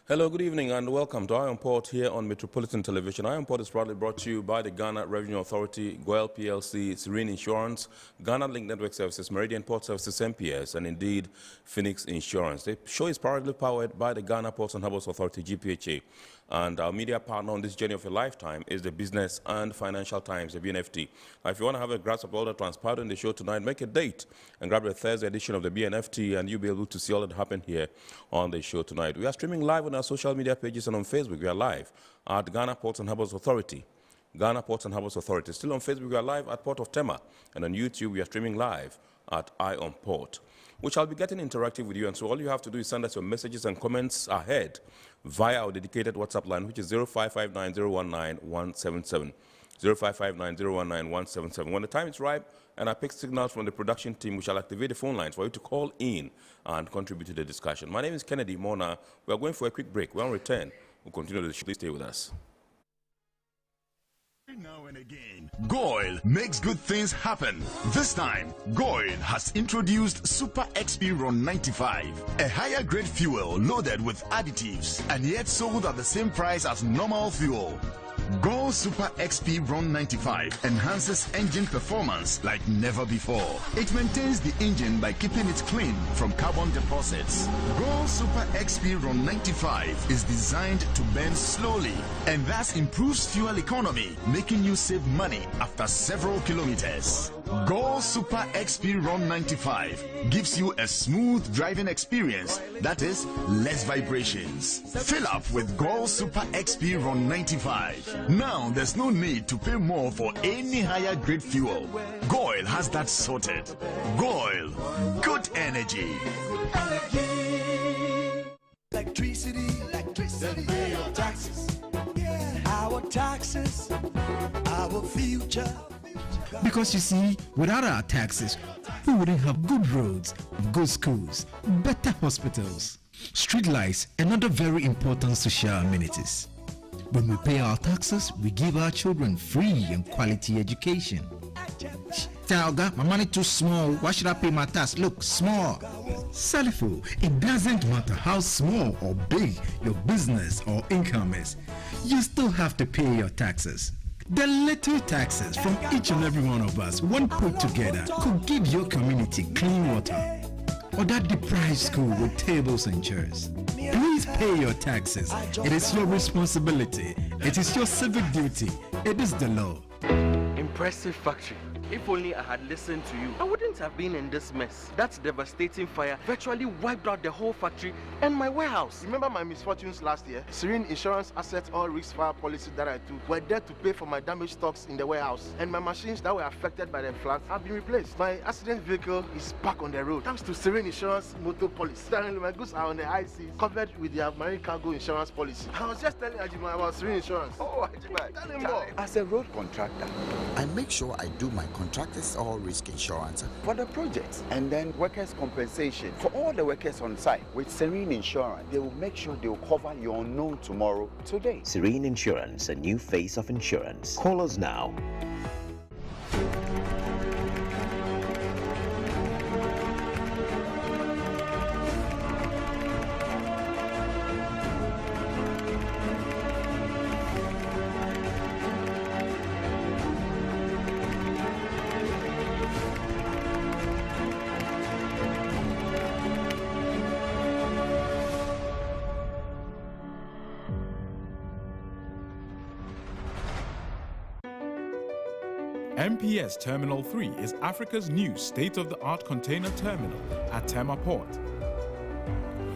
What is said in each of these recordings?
Hello, good evening, and welcome to Iron Port here on Metropolitan Television. Iron Port is proudly brought to you by the Ghana Revenue Authority, GOIL PLC, Serene Insurance, Ghana Link Network Services, Meridian Port Services, MPS, and indeed Phoenix Insurance. The show is proudly powered by the Ghana Ports and Harbours Authority-GPHA. And our media partner on this journey of a lifetime is the Business and Financial Times, the BNFT. Now, if you want to have a grasp of all that transpired in the show tonight, make a date and grab the Thursday edition of the BNFT, and you'll be able to see all that happened here on the show tonight. We are streaming live on our social media pages and on Facebook. We are live at Ghana Ports and Harbours Authority. Ghana Ports and Harbours Authority. Still on Facebook, we are live at Port of Tema. And on YouTube, we are streaming live at Iron Port, which I'll be getting interactive with you. And so all you have to do is send us your messages and comments ahead via our dedicated WhatsApp line, which is 0559019177. 0559019177. When the time is ripe and I pick signals from the production team, we shall activate the phone lines for you to call in and contribute to the discussion. My name is Kennedy Mona. We are going for a quick break. When we return, we'll continue the show. Please stay with us. Now and again, GOIL makes good things happen. This time, GOIL has introduced Super XP Ron 95, a higher grade fuel loaded with additives and yet sold at the same price as normal fuel. GOIL Super XP Ron 95 enhances engine performance like never before. It maintains the engine by keeping it clean from carbon deposits. GOIL Super XP Ron 95 is designed to burn slowly and thus improves fuel economy, making you save money after several kilometers. GOIL Super XP Ron 95 gives you a smooth driving experience, that is, less vibrations. Fill up with GOIL Super XP Ron 95. Now there's no need to pay more for any higher grade fuel. GOIL has that sorted. GOIL, good energy. Electricity, then pay your taxes. Our taxes, our future. Because you see, without our taxes, we wouldn't have good roads, good schools, better hospitals, street lights, and other very important social amenities. When we pay our taxes, we give our children free and quality education. Talga, my money too small. Why should I pay my tax? Look, small. Salifo, it doesn't matter how small or big your business or income is. You still have to pay your taxes. The little taxes from each and every one of us, when put together, could give your community clean water or that deprived school with tables and chairs. Please pay your taxes. It is your responsibility. It is your civic duty. It is the law. Impressive factory. If only I had listened to you, I wouldn't have been in this mess. That devastating fire virtually wiped out the whole factory and my warehouse. Remember my misfortunes last year? Serene Insurance Asset All Risk Fire policy that I took were there to pay for my damaged stocks in the warehouse, and my machines that were affected by the flood have been replaced. My accident vehicle is back on the road thanks to Serene Insurance motor policy. Suddenly my goods are on the high seas covered with their marine cargo insurance policy. I was just telling Ajima about Serene Insurance. Oh, Ajima, tell him more. As a road contractor, I make sure I do my contractors all risk insurance for the project and then workers' compensation for all the workers on site. With Serene Insurance, they will make sure they will cover your unknown tomorrow today. Serene Insurance, a new face of insurance. Call us now. MPS Terminal 3 is Africa's new state-of-the-art container terminal at Tema Port.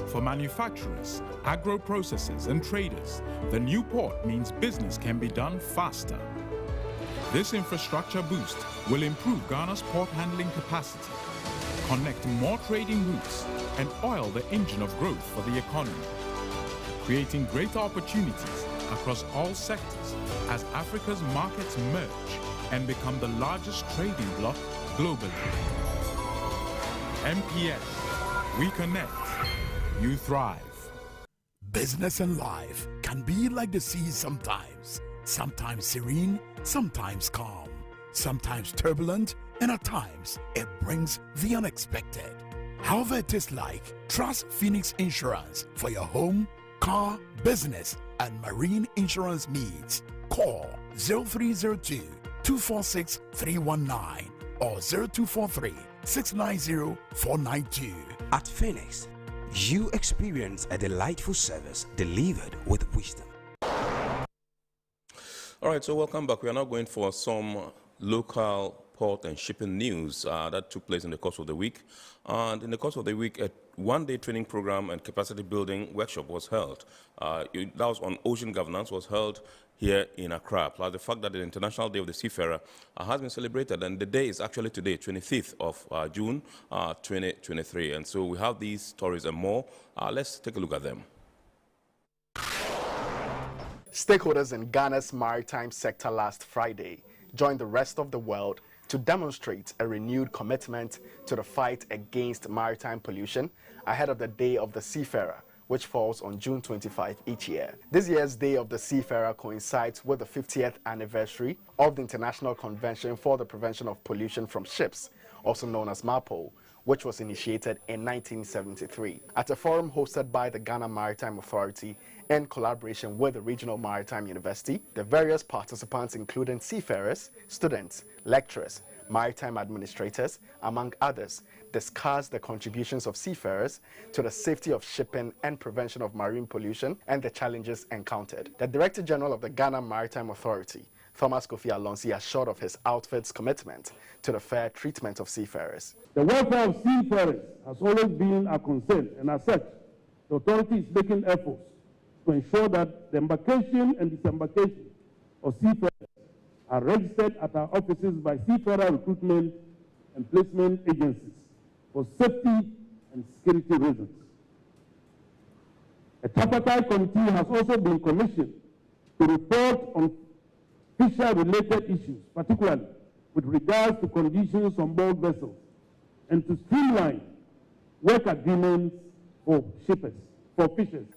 For manufacturers, agro-processors and traders, the new port means business can be done faster. This infrastructure boost will improve Ghana's port handling capacity, connect more trading routes, and oil the engine of growth for the economy, creating greater opportunities across all sectors as Africa's markets merge and become the largest trading bloc globally. MPS, we connect, you thrive. Business and life can be like the sea sometimes. Sometimes serene, sometimes calm, sometimes turbulent, and at times it brings the unexpected. However it is like, trust Phoenix Insurance for your home, car, business, and marine insurance needs. Call 0302 246 319 or 0243 690 492. At Phoenix, you experience a delightful service delivered with wisdom. All right, so welcome back. We are now going for some local port and shipping news that took place in the course of the week. And in the course of the week, a one-day training program and capacity building workshop was held. That was on ocean governance, was held here in Accra. Plus the fact that the International Day of the Seafarer has been celebrated, and the day is actually today, 25th of June 2023. And so we have these stories and more. Let's take a look at them. Stakeholders in Ghana's maritime sector last Friday joined the rest of the world to demonstrate a renewed commitment to the fight against maritime pollution ahead of the Day of the Seafarer, which falls on June 25 each year. This year's Day of the Seafarer coincides with the 50th anniversary of the International Convention for the Prevention of Pollution from Ships, also known as MAPO, which was initiated in 1973. At a forum hosted by the Ghana Maritime Authority in collaboration with the Regional Maritime University, the various participants, including seafarers, students, lecturers, maritime administrators, among others, discussed the contributions of seafarers to the safety of shipping and prevention of marine pollution and the challenges encountered. The Director General of the Ghana Maritime Authority, Thomas Kofi Alonsi, assured of his outfit's commitment to the fair treatment of seafarers. The welfare of seafarers has always been a concern, and as such, the authority is making efforts to ensure that the embarkation and disembarkation of seafarers are registered at our offices by seafarer recruitment and placement agencies for safety and security reasons. A tripartite committee has also been commissioned to report on fisher-related issues, particularly with regards to conditions on board vessels, and to streamline work agreements for shippers.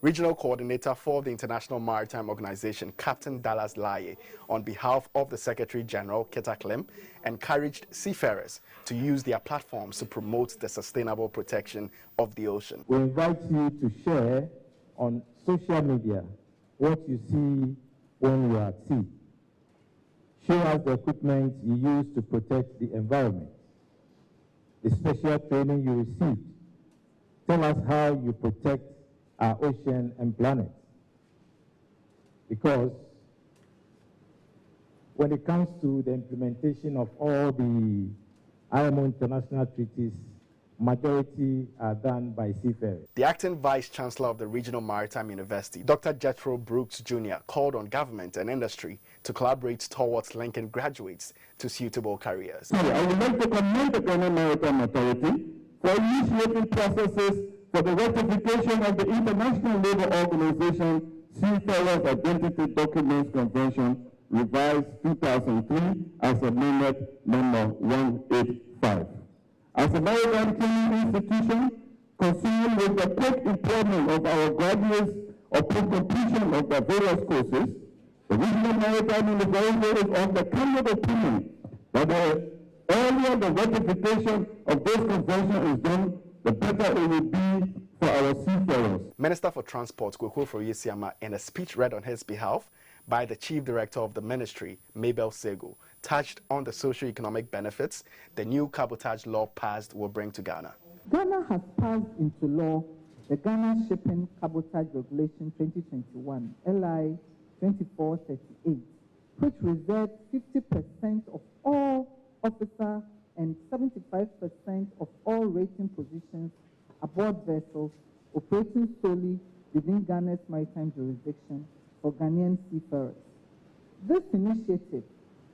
Regional Coordinator for the International Maritime Organization, Captain Dallas Laye, on behalf of the Secretary General, Keta Klim, encouraged seafarers to use their platforms to promote the sustainable protection of the ocean. We invite you to share on social media what you see when you are at sea. Show us the equipment you use to protect the environment, the special training you received. Tell us how you protect our ocean and planet. Because when it comes to the implementation of all the IMO international treaties, majority are done by seafarers. The acting Vice Chancellor of the Regional Maritime University, Dr. Jethro Brooks Jr., called on government and industry to collaborate towards linking graduates to suitable careers. I would like to commend the Ghana Maritime Authority for initiating processes for the ratification of the International Labour Organization Seafarers Identity Documents Convention, revised 2003 as amendment number 185. As a maritime training institution, concerned with the quick employment of our graduates upon completion of their various courses, the Regional Maritime University is of the candid opinion that the earlier the ratification of this convention is done, the better it will be for our seafarers. Minister for Transport, Kwekwe Ofori-Isiama, in a speech read on his behalf by the Chief Director of the Ministry, Mabel Sego, touched on the socio-economic benefits the new cabotage law passed will bring to Ghana. Ghana has passed into law the Ghana Shipping Cabotage Regulation 2021, LI 2438, which reserves 50% of all officer and 75% of all rating positions aboard vessels operating solely within Ghana's maritime jurisdiction for Ghanaian seafarers. This initiative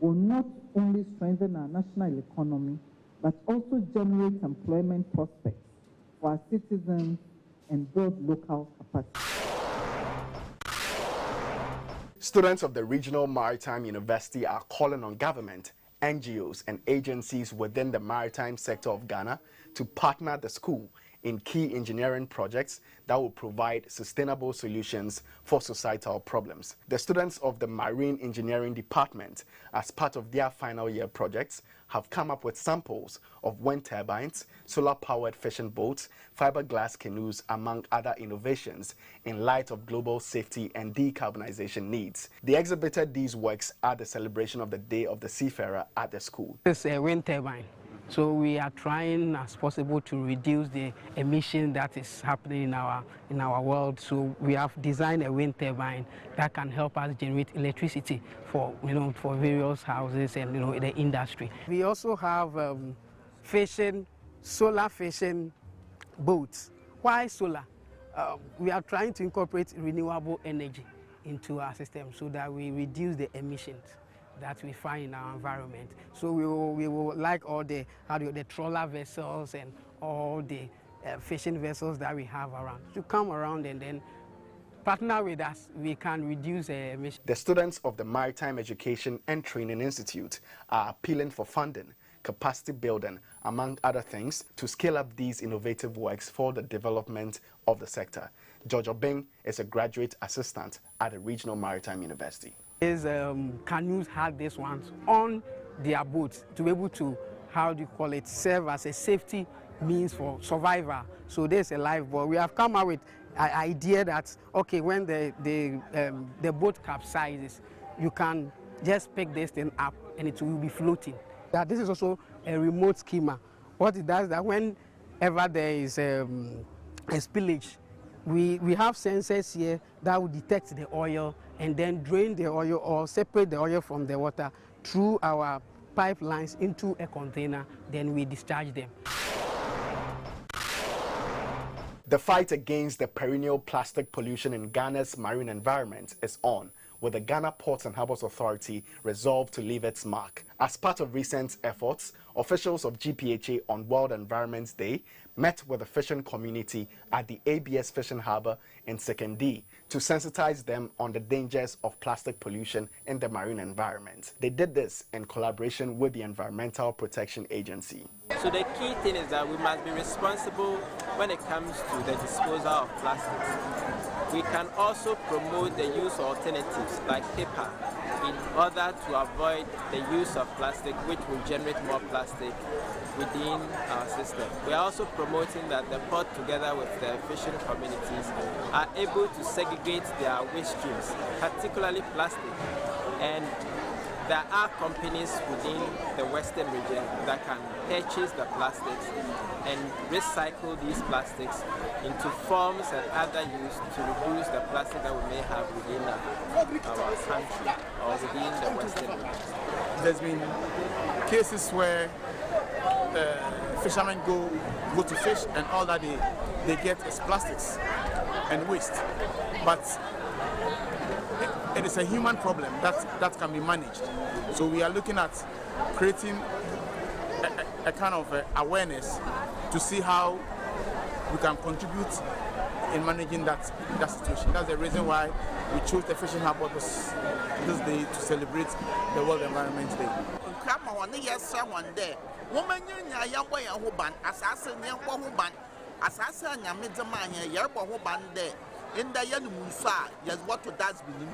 will not only strengthen our national economy, but also generate employment prospects for our citizens and build local capacity. Students of the Regional Maritime University are calling on government, NGOs and agencies within the maritime sector of Ghana to partner the school in key engineering projects that will provide sustainable solutions for societal problems. The students of the Marine Engineering Department, as part of their final year projects, have come up with samples of wind turbines, solar-powered fishing boats, fiberglass canoes, among other innovations in light of global safety and decarbonization needs. They exhibited these works at the celebration of the Day of the Seafarer at the school. It's a wind turbine. So we are trying as possible to reduce the emission that is happening in our world. So we have designed a wind turbine that can help us generate electricity for for various houses and the industry. We also have solar fishing boats. Why solar? We are trying to incorporate renewable energy into our system so that we reduce the emissions that we find in our environment. So we will like all the trawler vessels and all the fishing vessels that we have around to come around and then partner with us. We can reduce emissions. The students of the Maritime Education and Training Institute are appealing for funding, capacity building, among other things, to scale up these innovative works for the development of the sector. George Obeng is a graduate assistant at the Regional Maritime University. Canoes have these ones on their boats to be able to, serve as a safety means for survival. So there's a lifeboat. We have come up with an idea that, okay, when the boat capsizes, you can just pick this thing up and it will be floating. This is also a remote skimmer. What it does is that whenever there is a spillage, we have sensors here that will detect the oil and then drain the oil or separate the oil from the water through our pipelines into a container, then we discharge them. The fight against the perennial plastic pollution in Ghana's marine environment is on, with the Ghana Ports and Harbours Authority resolved to leave its mark. As part of recent efforts, officials of GPHA on World Environment Day met with the fishing community at the ABS Fishing Harbour in Sekondi to sensitize them on the dangers of plastic pollution in the marine environment. They did this in collaboration with the Environmental Protection Agency. So the key thing is that we must be responsible when it comes to the disposal of plastics. We can also promote the use of alternatives like paper in order to avoid the use of plastic, which will generate more plastic within our system. We are also promoting that the port, together with the fishing communities, are able to segregate their waste streams, particularly plastic. And there are companies within the Western region that can purchase the plastics and recycle these plastics into forms and other use to reduce the plastic that we may have within our country or within the Western region. There's been cases where fishermen go to fish and all that they get is plastics and waste. But it is a human problem that can be managed. So we are looking at creating a kind of awareness to see how we can contribute in managing that situation. That's the reason why we chose the fishing harbour this day to celebrate the World Environment Day. In the young Musa, yes, what to does benin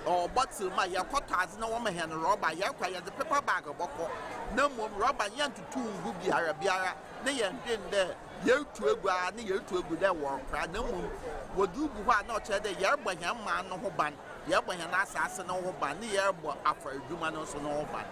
or bottle my yakotas no woman hand rubber yakwa the paper bag of boko. No more rubber yan to 2 good Arabia, nay and then there, you to a gua, near to a good work, no moon. Would do what not the year by him man no ban, year by an assassin no ban, near after a human also no ban.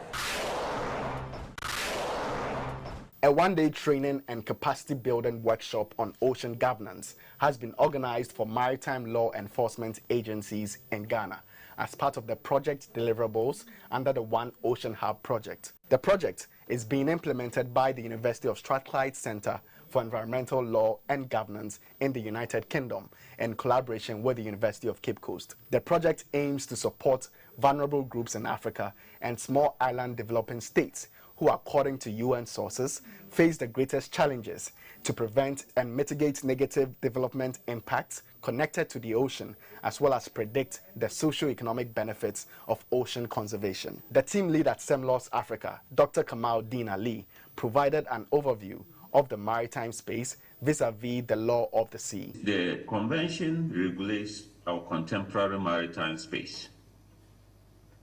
A one-day training and capacity building workshop on ocean governance has been organized for maritime law enforcement agencies in Ghana as part of the project deliverables under the One Ocean Hub project. The project is being implemented by the University of Strathclyde Centre for Environmental Law and Governance in the United Kingdom in collaboration with the University of Cape Coast. The project aims to support vulnerable groups in Africa and small island developing states who, according to UN sources, face the greatest challenges to prevent and mitigate negative development impacts connected to the ocean, as well as predict the socio-economic benefits of ocean conservation. The team lead at SEMLOS Africa, Dr. Kamal Din Ali, provided an overview of the maritime space vis-a-vis the law of the sea. The convention regulates our contemporary maritime space,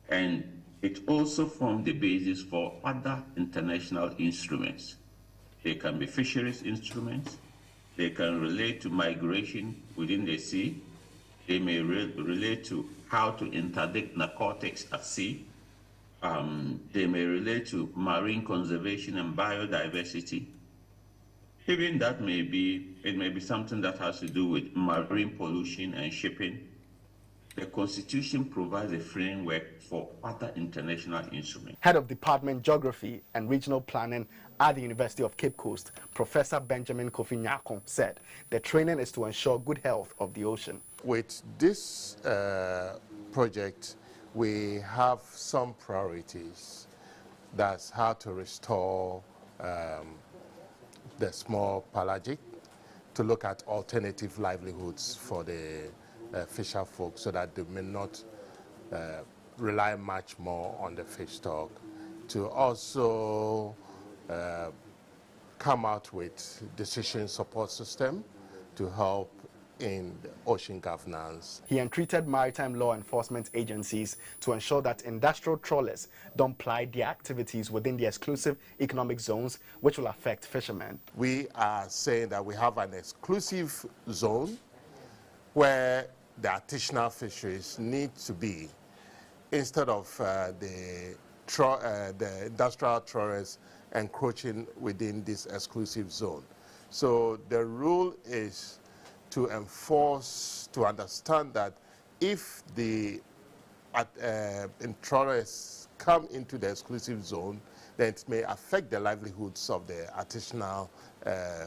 and it also forms the basis for other international instruments. They can be fisheries instruments, they can relate to migration within the sea, they may relate to how to interdict narcotics at sea, they may relate to marine conservation and biodiversity. Even that it may be something that has to do with marine pollution and shipping. The Constitution provides a framework for other international instruments. Head of Department Geography and Regional Planning at the University of Cape Coast, Professor Benjamin Kofi Nyakon, said the training is to ensure good health of the ocean. With this project, we have some priorities. That's how to restore the small pelagic, to look at alternative livelihoods for the fisher folk so that they may not rely much more on the fish stock, to also come out with decision support system to help in the ocean governance. He entreated maritime law enforcement agencies to ensure that industrial trawlers don't ply their activities within the exclusive economic zones, which will affect fishermen. We are saying that we have an exclusive zone where the artisanal fisheries need to be, instead of the industrial trawlers encroaching within this exclusive zone. So the rule is to enforce, to understand that if the trawlers come into the exclusive zone, then it may affect the livelihoods of the artisanal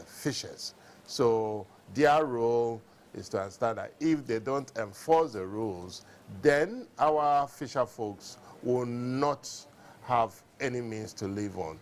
fishers. So their role is to understand that if they don't enforce the rules, then our fisher folks will not have any means to live on.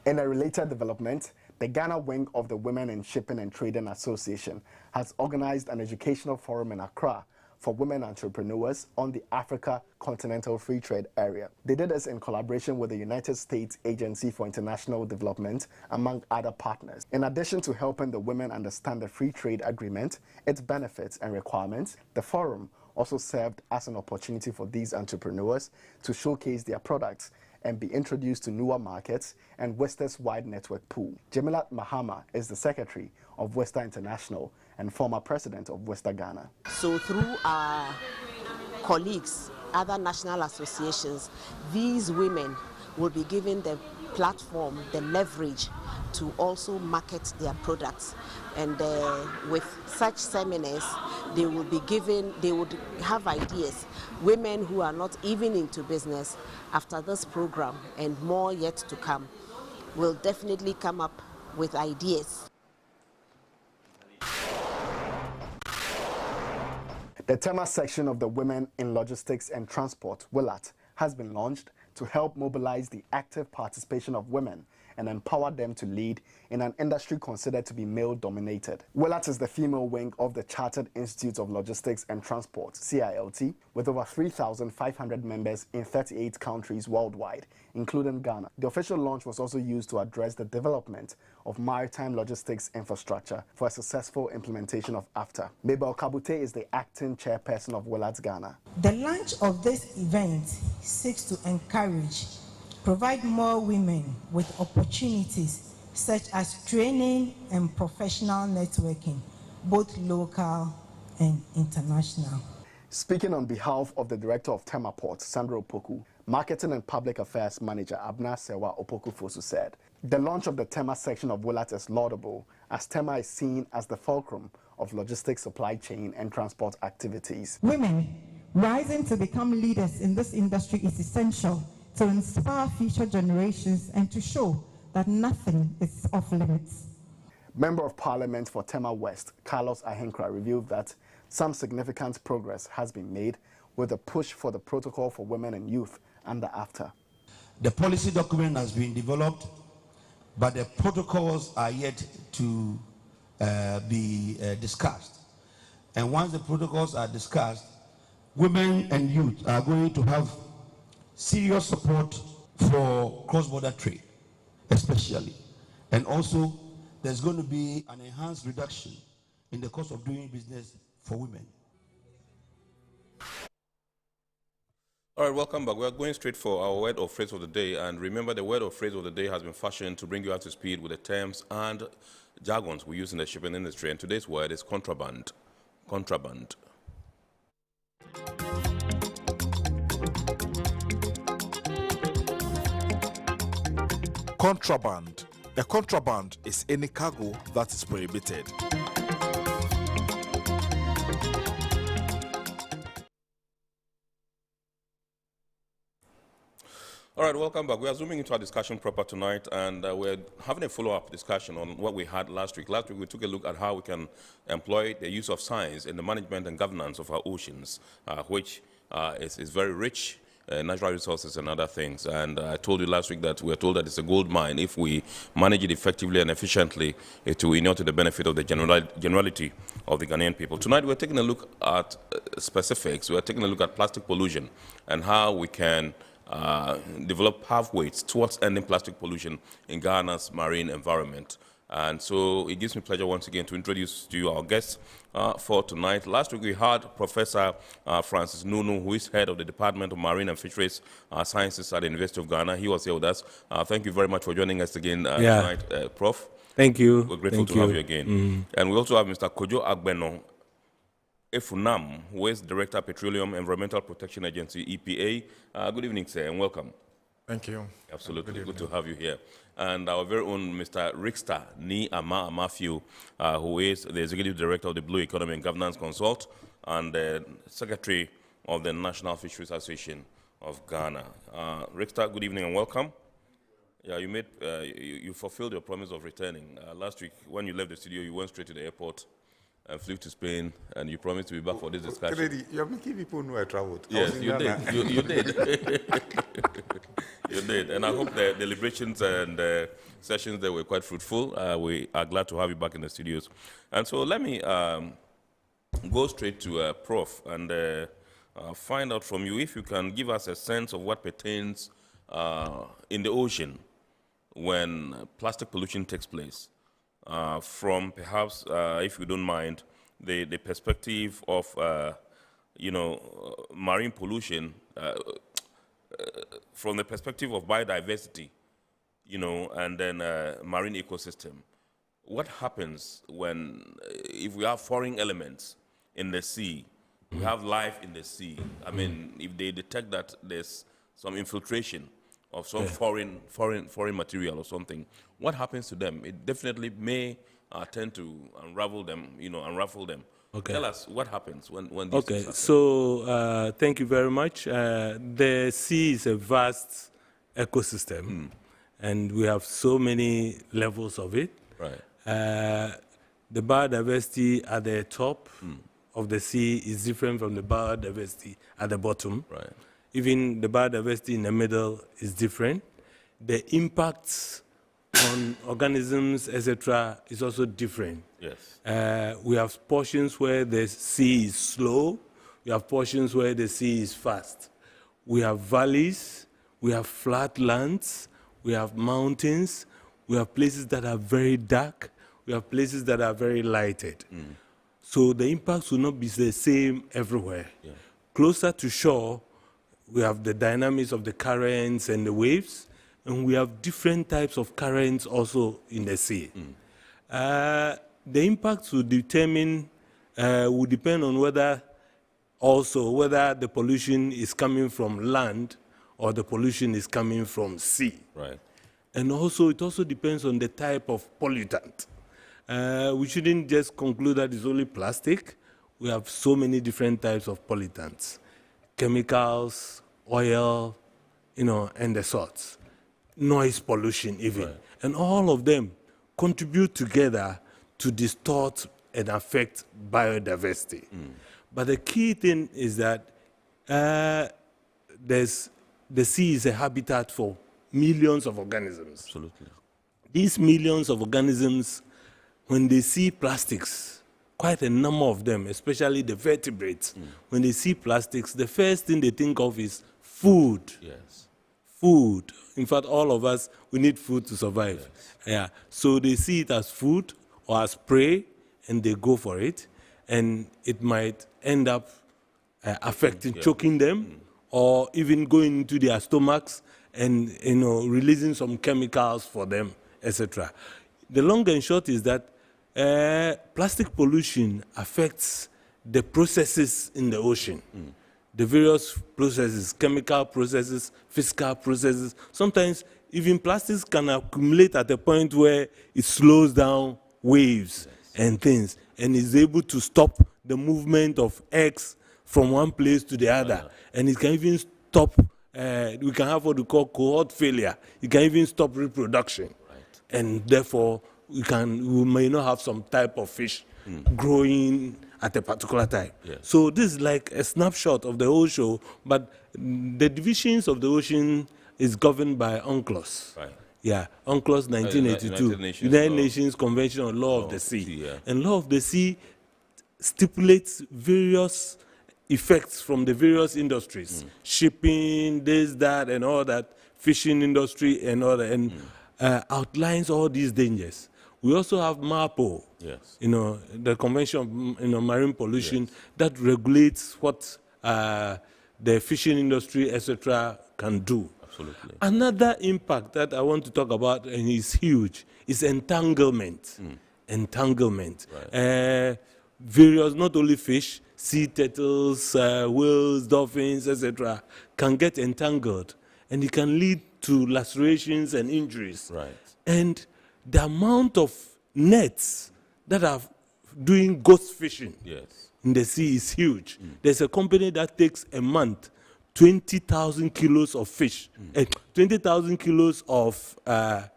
In a related development, the Ghana wing of the Women in Shipping and Trading Association has organized an educational forum in Accra for women entrepreneurs on the Africa Continental Free Trade Area. They did this in collaboration with the United States Agency for International Development, among other partners. In addition to helping the women understand the free trade agreement, its benefits and requirements, the forum also served as an opportunity for these entrepreneurs to showcase their products and be introduced to newer markets and Western's wide network pool. Jamilat Mahama is the secretary of Westa International and former president of Westa Ghana. So through our colleagues, other national associations, these women will be given the platform, the leverage to also market their products. And with such seminars, they will be given, they would have ideas. Women who are not even into business, after this program and more yet to come, will definitely come up with ideas. The Tema section of the Women in Logistics and Transport, WILAT, has been launched to help mobilize the active participation of women and empower them to lead in an industry considered to be male-dominated. WILAT is the female wing of the Chartered Institute of Logistics and Transport, CILT, with over 3,500 members in 38 countries worldwide, including Ghana. The official launch was also used to address the development of maritime logistics infrastructure for a successful implementation of AFTA. Mabel Kabute is the acting chairperson of WILAT Ghana. The launch of this event seeks to encourage, provide more women with opportunities such as training and professional networking, both local and international. Speaking on behalf of the director of Tema Port, Sandra Opoku, Marketing and Public Affairs Manager Abna Sewa Opoku Fosu said, the launch of the Tema section of WILAT is laudable, as Tema is seen as the fulcrum of logistics supply chain and transport activities. Women rising to become leaders in this industry is essential to inspire future generations and to show that nothing is off limits. Member of Parliament for Tema West, Carlos Ahenkra, revealed that some significant progress has been made with a push for the protocol for women and youth under AFTA. The policy document has been developed, but the protocols are yet to be discussed. And once the protocols are discussed, women and youth are going to have serious support for cross-border trade, especially. And also, there's going to be an enhanced reduction in the cost of doing business for women. All right, welcome back. We are going straight for our word or phrase of the day. And remember, the word or phrase of the day has been fashioned to bring you up to speed with the terms and jargons we use in the shipping industry. And today's word is contraband. Contraband. Contraband. A contraband is any cargo that is prohibited. All right, welcome back. We are zooming into our discussion proper tonight, and we're having a follow-up discussion on what we had last week. Last week, we took a look at how we can employ the use of science in the management and governance of our oceans, which is very rich. Natural resources and other things. And I told you last week that we are told that it's a gold mine. If we manage it effectively and efficiently, it will inure to the benefit of the generality of the Ghanaian people. Tonight, we're taking a look at specifics. We're taking a look at plastic pollution and how we can develop pathways towards ending plastic pollution in Ghana's marine environment. And so it gives me pleasure once again to introduce to you our guests for tonight. Last week we had Professor Francis Nunu, who is head of the Department of Marine and Fisheries Sciences at the University of Ghana. He was here with us. Thank you very much for joining us again tonight, Prof. Thank you. We're grateful to have you again. And we also have Mr. Kojo Agbeno Efunam, who is Director of Petroleum Environmental Protection Agency, EPA. Good evening, sir, and welcome. Thank you. Absolutely. Good to have you here. And our very own Mr. Rickster Ni Ama Matthew, who is the Executive Director of the Blue Economy and Governance Consult and the Secretary of the National Fisheries Association of Ghana. Rickster, good evening and welcome. Yeah, you fulfilled your promise of returning. Last week, when you left the studio, you went straight to the airport and flew to Spain, and you promised to be back for this discussion. Kennedy, you're making people know I traveled. Yes, you did. You did. You did. And I hope the deliberations and sessions there were quite fruitful. We are glad to have you back in the studios. And so let me go straight to Prof. and find out from you if you can give us a sense of what pertains in the ocean when plastic pollution takes place. From perhaps, if you don't mind, the perspective of, marine pollution, from the perspective of biodiversity, and then marine ecosystem. What happens when, if we have foreign elements in the sea, we have life in the sea? I mean, if they detect that there's some infiltration of some foreign material or something, what happens to them? It definitely may tend to unravel them. Okay. Tell us what happens when these things happen. So thank you very much. The sea is a vast ecosystem, and we have so many levels of it. Right. The biodiversity at the top of the sea is different from the biodiversity at the bottom. Right. Even the biodiversity in the middle is different. The impacts on organisms, etc., is also different. Yes. We have portions where the sea is slow. We have portions where the sea is fast. We have valleys. We have flat lands. We have mountains. We have places that are very dark. We have places that are very lighted. So the impacts will not be the same everywhere. Yeah. Closer to shore, we have the dynamics of the currents and the waves, and we have different types of currents also in the sea. The impacts will depend on whether the pollution is coming from land or the pollution is coming from sea. Right. And also, it also depends on the type of pollutant. We shouldn't just conclude that it's only plastic. We have so many different types of pollutants. Chemicals, oil, and the sorts. Noise pollution even. Right. And all of them contribute together to distort and affect biodiversity. But the key thing is that the sea is a habitat for millions of organisms. Absolutely. These millions of organisms, when they see plastics quite a number of them, especially the vertebrates, when they see plastics, the first thing they think of is food. Yes. Food. In fact, all of us, we need food to survive. Yes. Yeah. So they see it as food or as prey, and they go for it. And it might end up affecting, choking them, or even going into their stomachs and releasing some chemicals for them, etc. The long and short is that plastic pollution affects the processes in the ocean. The various processes, chemical processes, physical processes. Sometimes even plastics can accumulate at a point where it slows down waves and things, and is able to stop the movement of eggs from one place to the other. And it can even stop, we can have what we call cohort failure. It can even stop reproduction. And therefore, we may not have some type of fish growing at a particular time. Yes. So this is like a snapshot of the whole show, but the divisions of the ocean is governed by UNCLOS. Right. Yeah, UNCLOS 1982, United Nations Convention on Law of the Sea. And Law of the Sea stipulates various effects from the various industries, shipping, this, that, and all that, fishing industry and all that, and outlines all these dangers. We also have MAPO, the Convention on Marine Pollution, that regulates what the fishing industry, etc., can do. Absolutely. Another impact that I want to talk about, and is huge, is entanglement. Entanglement. Right. Various, not only fish, sea turtles, whales, dolphins, etc., can get entangled, and it can lead to lacerations and injuries. Right. And the amount of nets that are doing ghost fishing in the sea is huge. There's a company that takes a month 20,000 kilos of fish, 20,000 kilos of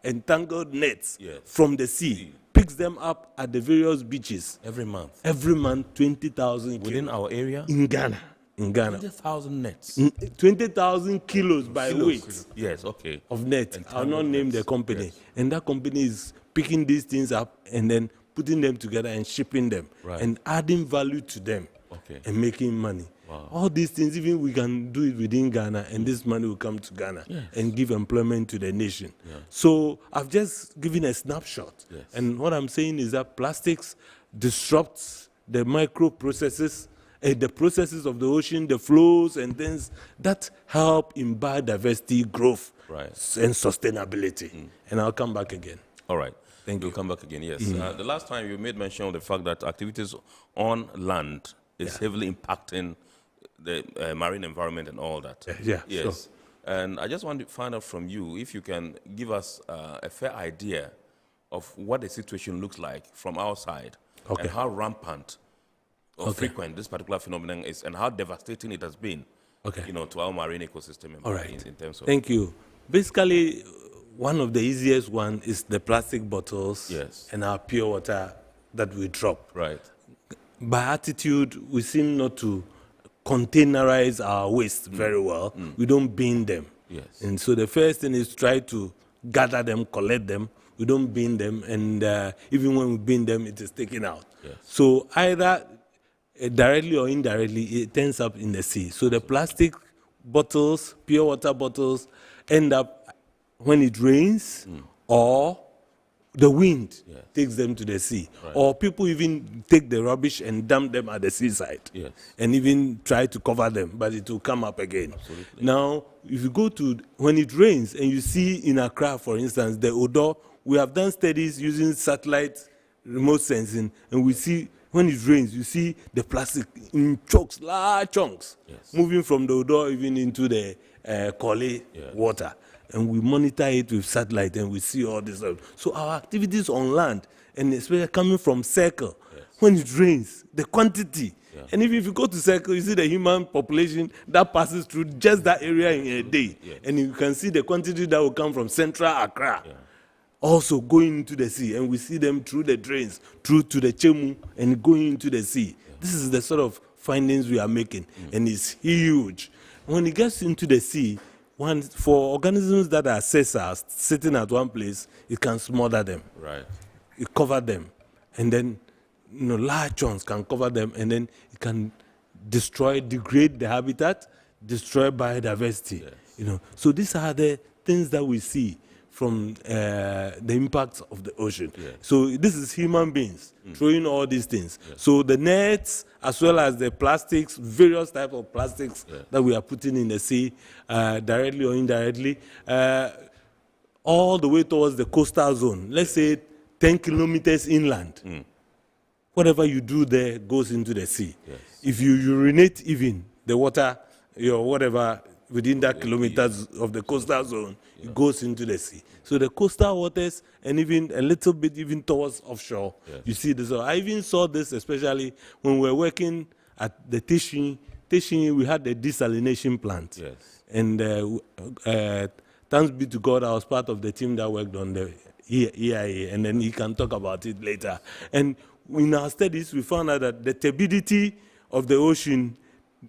entangled nets from the sea, picks them up at the various beaches. Every month? Every month, 20,000 kilos. Within our area? In Ghana. In Ghana. 20,000 nets? 20,000 kilos by weight. Yes, okay. Of net. I'll not name the company. Yes. And that company is picking these things up and then putting them together and shipping them. Right. And adding value to them. Okay. And making money. Wow. All these things, even we can do it within Ghana, and this money will come to Ghana and give employment to the nation. So I've just given a snapshot. And what I'm saying is that plastics disrupts the micro processes, the processes of the ocean, the flows and things that help in biodiversity growth and sustainability. And I'll come back again. All right. Thank you. We'll come back again, yes. The last time you made mention of the fact that activities on land is heavily impacting the marine environment and all that. Yes. Sure. And I just want to find out from you if you can give us a fair idea of what the situation looks like from outside and how rampant or frequent this particular phenomenon is and how devastating it has been to our marine ecosystem in terms of... Thank you. Basically, one of the easiest one is the plastic bottles and our pure water that we drop. Right. By attitude, we seem not to containerize our waste very well. We don't bin them. Yes. And so the first thing is try to gather them, collect them. We don't bin them, and even when we bin them, it is taken out. Yes. So either directly or indirectly, it ends up in the sea. So the plastic bottles, pure water bottles, end up when it rains or the wind takes them to the sea. Right. Or people even take the rubbish and dump them at the seaside. Yes. And even try to cover them, but it will come up again. Absolutely. Now, if you go to, when it rains, and you see in Accra, for instance, the odor, we have done studies using satellite remote sensing, and we see, when it rains, you see the plastic in chunks, large chunks, moving from the odor even into the Kole water. And we monitor it with satellite, and we see all this. So our activities on land, and especially coming from Circle, when it rains, the quantity. And if you go to Circle, you see the human population that passes through just that area in a day. And you can see the quantity that will come from central Accra. Also going into the sea, and we see them through the drains, through to the Chemu, and going into the sea. This is the sort of findings we are making, and it's huge. When it gets into the sea, for organisms that are sessile, sitting at one place, it can smother them. Right. It cover them. And then large chunks can cover them, and then it can degrade the habitat, destroy biodiversity. Yes. So these are the things that we see from the impacts of the ocean. Yes. So this is human beings throwing all these things. Yes. So the nets, as well as the plastics, various types of plastics that we are putting in the sea, directly or indirectly, all the way towards the coastal zone. Let's say 10 kilometers inland. Whatever you do there goes into the sea. Yes. If you urinate even, the water, whatever, within that kilometers of the coastal zone, it goes into the sea. So the coastal waters, and even a little bit even towards offshore, you see this. So I even saw this especially when we were working at the Tishin, we had the desalination plant. Yes. And thanks be to God, I was part of the team that worked on the EIA, and then he can talk about it later. And in our studies, we found out that the turbidity of the ocean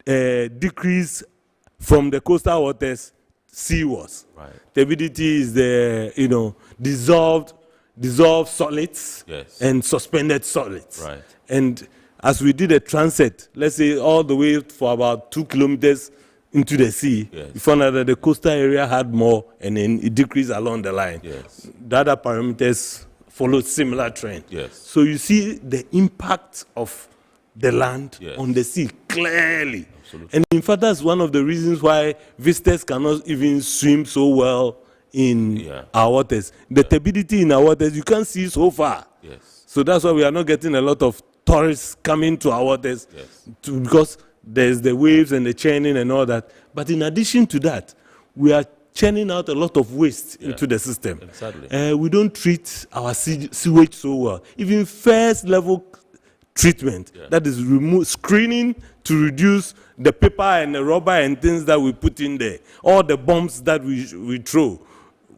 decreased from the coastal waters seawards. Right. Turbidity is the dissolved solids and suspended solids. Right. And as we did a transit, let's say all the way for about 2 kilometers into the sea, we found out that the coastal area had more, and then it decreased along the line. Yes. The other parameters followed similar trend. Yes. So you see the impact of the land on the sea clearly. Absolutely. And in fact, that's one of the reasons why visitors cannot even swim so well in our waters. The turbidity in our waters, you can't see so far. Yes. So that's why we are not getting a lot of tourists coming to our waters, because there's the waves and the churning and all that. But in addition to that, we are churning out a lot of waste into the system. Exactly. We don't treat our sewage so well. Even first level treatment, that is screening to reduce the paper and the rubber and things that we put in there, all the bombs that we throw,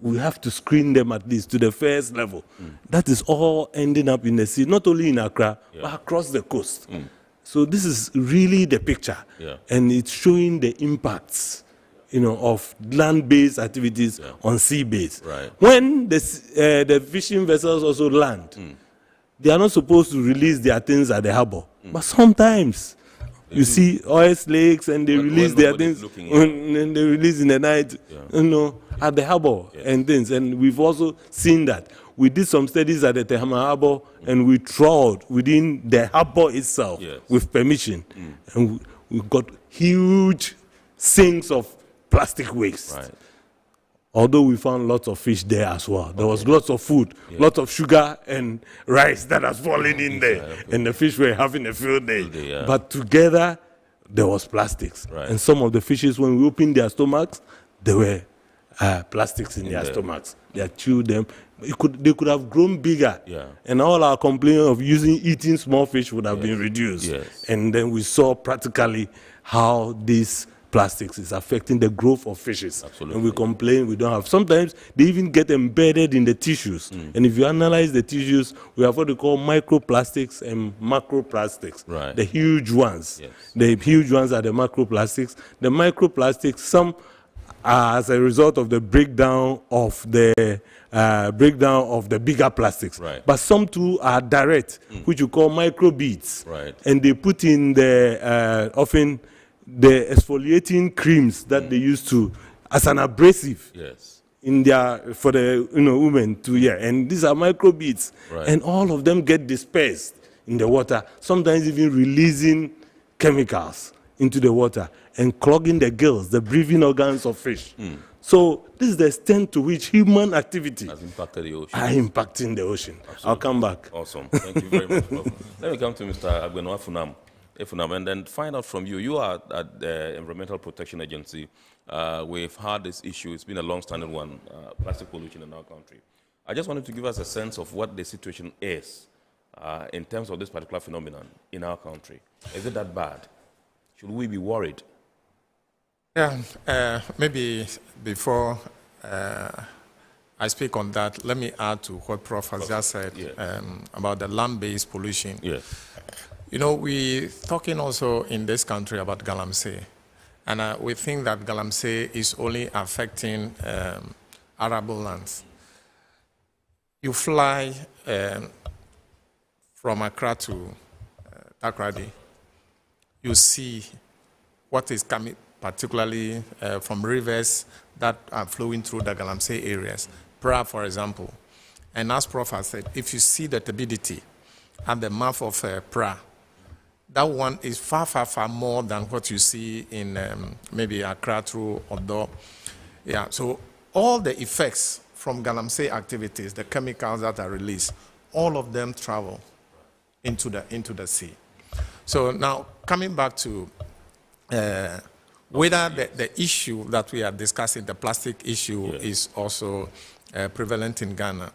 we have to screen them at least to the first level. That is all ending up in the sea, not only in Accra, but across the coast. So this is really the picture, and it's showing the impacts, of land-based activities on sea-based. Right. When the fishing vessels also land, they are not supposed to release their things at the harbor, but sometimes you see oil slicks and they release their things, and they release in the night, at the harbor and things. And we've also seen that. We did some studies at the Tema Harbor, and we trawled within the harbor itself with permission. And we got huge sinks of plastic waste. Right. Although we found lots of fish there as well. There was lots of food, lots of sugar and rice that has fallen in there. And the fish were having a field day. But together, there was plastics. Right. And some of the fishes, when we opened their stomachs, there were plastics in their stomachs. They had chewed them. They could have grown bigger. And all our complaint of eating small fish would have been reduced. And then we saw practically how this plastics is affecting the growth of fishes. Absolutely. And we complain we don't have. Sometimes they even get embedded in the tissues. And if you analyze the tissues, we have what we call microplastics and macroplastics. Right. The huge ones. Yes. The huge ones are the macroplastics. The microplastics, some are as a result of the breakdown of the bigger plastics. Right. But some too are direct, which you call microbeads. Right. And they put in the often the exfoliating creams that they use to as an abrasive in their for the women to and these are microbeads, and all of them get dispersed in the water, sometimes even releasing chemicals into the water and clogging the gills, the breathing organs of fish. So this is the extent to which human activity has impacted the ocean. Are impacting the ocean. Absolutely. I'll come back. Awesome. Thank you very much. Let me come to Mr. Agbeno Afunam, and then find out from you. You are at the Environmental Protection Agency. We've had this issue. It's been a long-standing one, plastic pollution in our country. I just wanted to give us a sense of what the situation is in terms of this particular phenomenon in our country. Is it that bad? Should we be worried? Yeah, maybe before I speak on that, let me add to what Prof has just said about the land-based pollution. Yes. We're talking also in this country about galamsey, and we think that galamsey is only affecting arable lands. You fly from Accra to Takoradi, you see what is coming, particularly from rivers that are flowing through the Galamsey areas. Pra, for example. And as Prof has said, if you see the turbidity at the mouth of Pra, that one is far, far, far more than what you see in maybe Accra through Odo. Yeah, so all the effects from Galamsey activities, the chemicals that are released, all of them travel into the sea. So now, coming back to whether the issue that we are discussing, the plastic issue, is also prevalent in Ghana.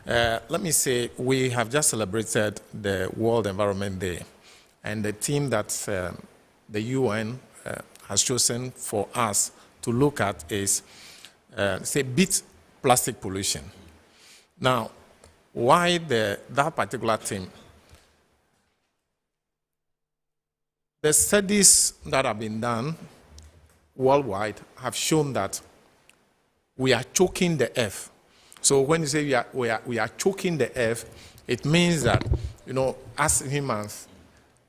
Let me say, we have just celebrated the World Environment Day, and the theme that the UN has chosen for us to look at is, say, beat plastic pollution. Now, why that particular theme? The studies that have been done worldwide have shown that we are choking the earth. So when you say we are choking the earth, it means that, you know, as humans,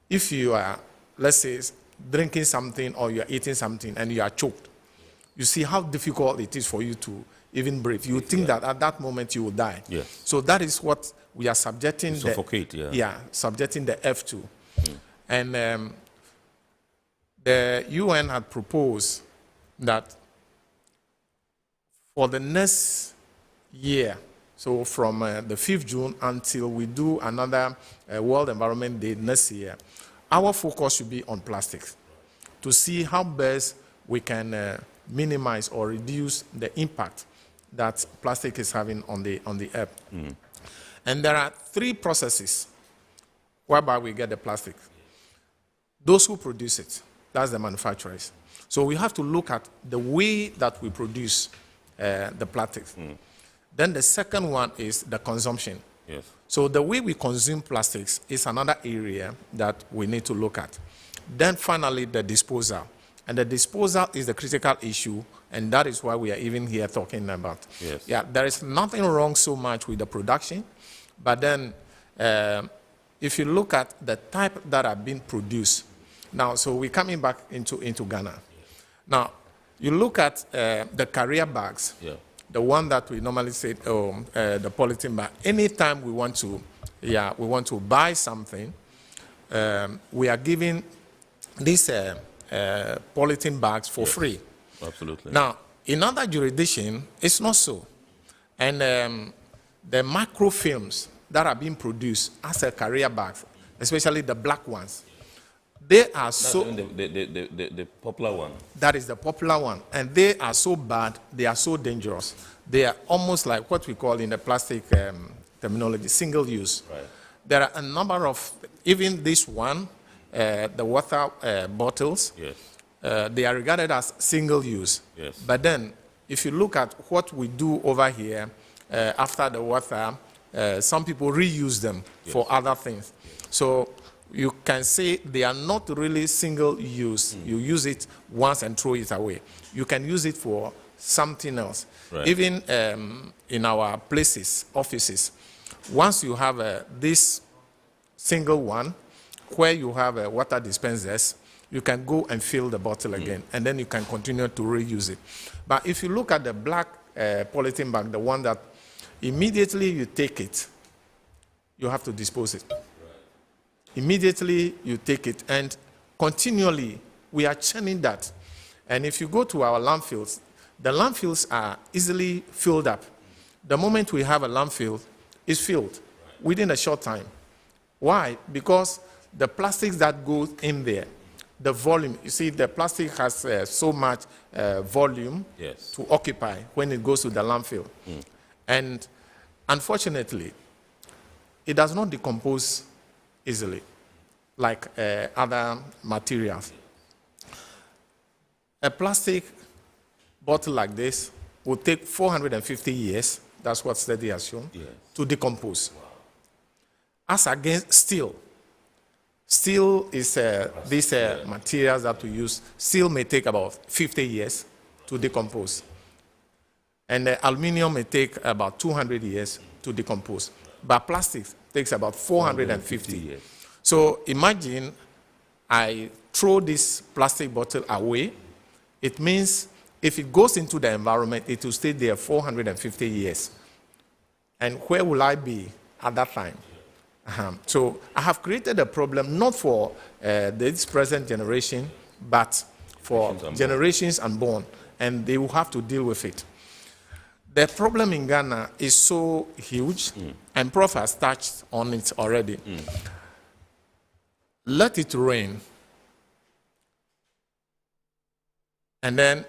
if you are, let's say, drinking something or you are eating something and you are choked, you see how difficult it is for you to even breathe. You think that at that moment you will die. Yes. So that is what we are subjecting subjecting the earth to. And the UN had proposed that for the next year, so from the 5th June until we do another World Environment Day next year, our focus should be on plastics to see how best we can minimize or reduce the impact that plastic is having on the earth. And there are 3 processes whereby we get the plastic. Those who produce it, that's the manufacturers. So we have to look at the way that we produce the plastics. Then the second one is the consumption. Yes. So the way we consume plastics is another area that we need to look at. Then finally, the disposal. And the disposal is the critical issue, and that is why we are even here talking about. Yes. Yeah, there is nothing wrong so much with the production, but then if you look at the type that are being produced, now, so we're coming back into Ghana. Now, you look at the carrier bags, the one that we normally say, the polythene bag. Anytime we want to buy something, we are giving these polythene bags for free. Absolutely. Now, in other jurisdictions, it's not so. And the microfilms that are being produced as a carrier bag, especially the black ones, they are the popular one. That is the popular one. And they are so bad, they are so dangerous. They are almost like what we call in the plastic terminology, single use. Right. There are a number of, even this one, the water bottles, they are regarded as single use. Yes. But then, if you look at what we do over here, after the water, some people reuse them for other things. So you can say they are not really single use. You use it once and throw it away. You can use it for something else. Right. Even in our places, offices, once you have this single one, where you have water dispensers, you can go and fill the bottle again, and then you can continue to reuse it. But if you look at the black polythene bag, the one that immediately you take it, you have to dispose it. Immediately you take it, and continually we are churning that. And if you go to our landfills, the landfills are easily filled up. The moment we have a landfill, it's filled within a short time. Why? Because the plastics that go in there, the volume, you see, the plastic has so much volume to occupy when it goes to the landfill. And unfortunately, it does not decompose easily like other materials. A plastic bottle like this will take 450 years, that's what study has shown, to decompose. As against steel. Steel is these materials that we use. Steel may take about 50 years to decompose. And aluminium may take about 200 years to decompose. But plastics takes about 450 years. So imagine I throw this plastic bottle away. It means if it goes into the environment, it will stay there 450 years. And where will I be at that time? So I have created a problem not for this present generation, but for generations unborn, and they will have to deal with it. The problem in Ghana is so huge, and Prof has touched on it already. Let it rain, and then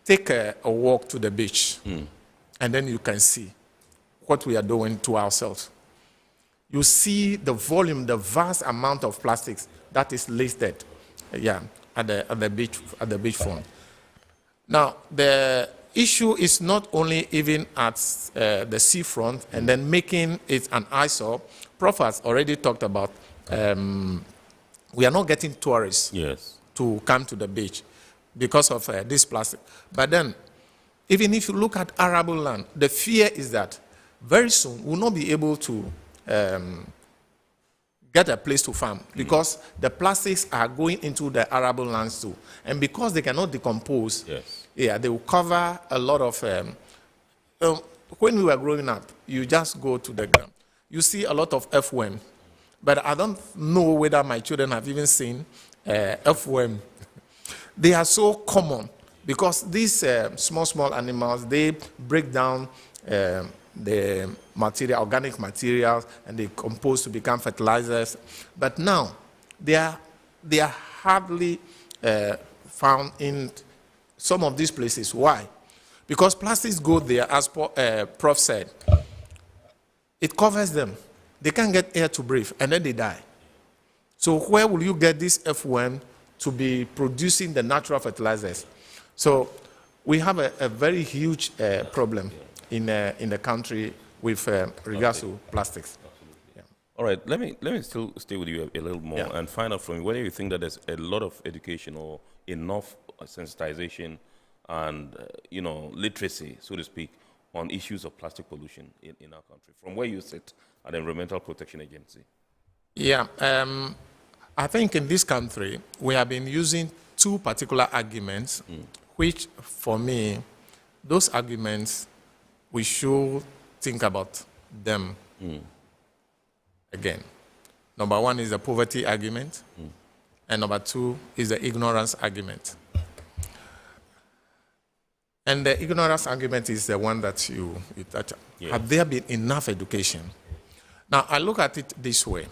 take a walk to the beach, and then you can see what we are doing to ourselves. You see the volume, the vast amount of plastics that is listed, at the beach front. Now, the issue is not only even at the seafront and then making it an eyesore. Prof has already talked about we are not getting tourists to come to the beach because of this plastic. But then, even if you look at arable land, the fear is that very soon we'll not be able to get a place to farm because the plastics are going into the arable lands too. And because they cannot decompose, they will cover a lot of... when we were growing up, you just go to the ground. You see a lot of earthworm. But I don't know whether my children have even seen earthworm. They are so common because these small animals, they break down the material, organic materials, and they compose to become fertilizers. But now, they are hardly found in some of these places. Why? Because plastics go there, as Prof said. It covers them. They can't get air to breathe, and then they die. So where will you get this earthworm to be producing the natural fertilizers? So we have a very huge problem in the country with regards to plastics. All right, let me still stay with you a little more and find out from you whether you think that there's a lot of education or enough sensitization and literacy, so to speak, on issues of plastic pollution in our country, from where you sit at the Environmental Protection Agency. Yeah, I think in this country, we have been using two particular arguments, which for me, those arguments, we should think about them again. Number one is the poverty argument, and number two is the ignorance argument. And the ignorance argument is the one that you touch. Have there been enough education? Now, I look at it this way.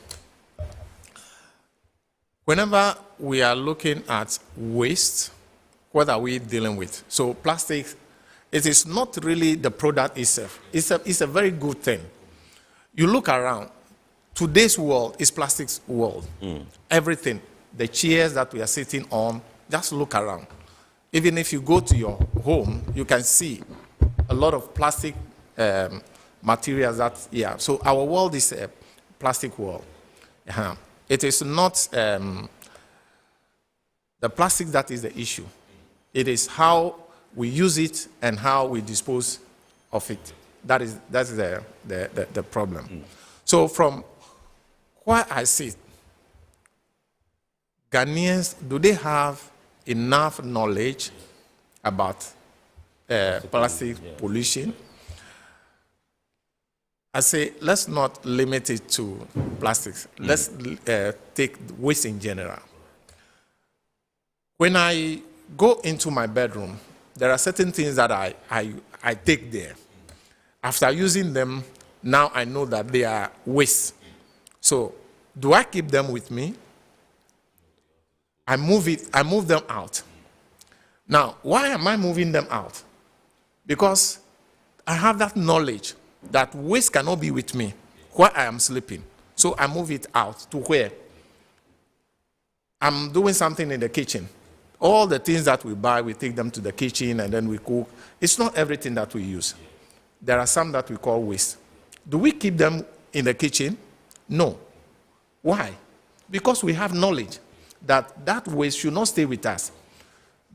Whenever we are looking at waste, what are we dealing with? So plastic, it is not really the product itself. It's a very good thing. You look around, today's world is plastic's world. Everything, the chairs that we are sitting on, just look around. Even if you go to your home, you can see a lot of plastic materials that, so our world is a plastic world. It is not the plastic that is the issue. It is how we use it and how we dispose of it. That's the problem. So from where I sit, Ghanaians, do they have enough knowledge about plastic pollution? I say, let's not limit it to plastics. Let's take waste in general. When I go into my bedroom, there are certain things that I take there. After using them, now I know that they are waste. So, do I keep them with me? I move them out. Now, why am I moving them out? Because I have that knowledge that waste cannot be with me while I am sleeping. So I move it out to where? I'm doing something in the kitchen. All the things that we buy, we take them to the kitchen and then we cook. It's not everything that we use. There are some that we call waste. Do we keep them in the kitchen? No. Why? Because we have knowledge that that waste should not stay with us.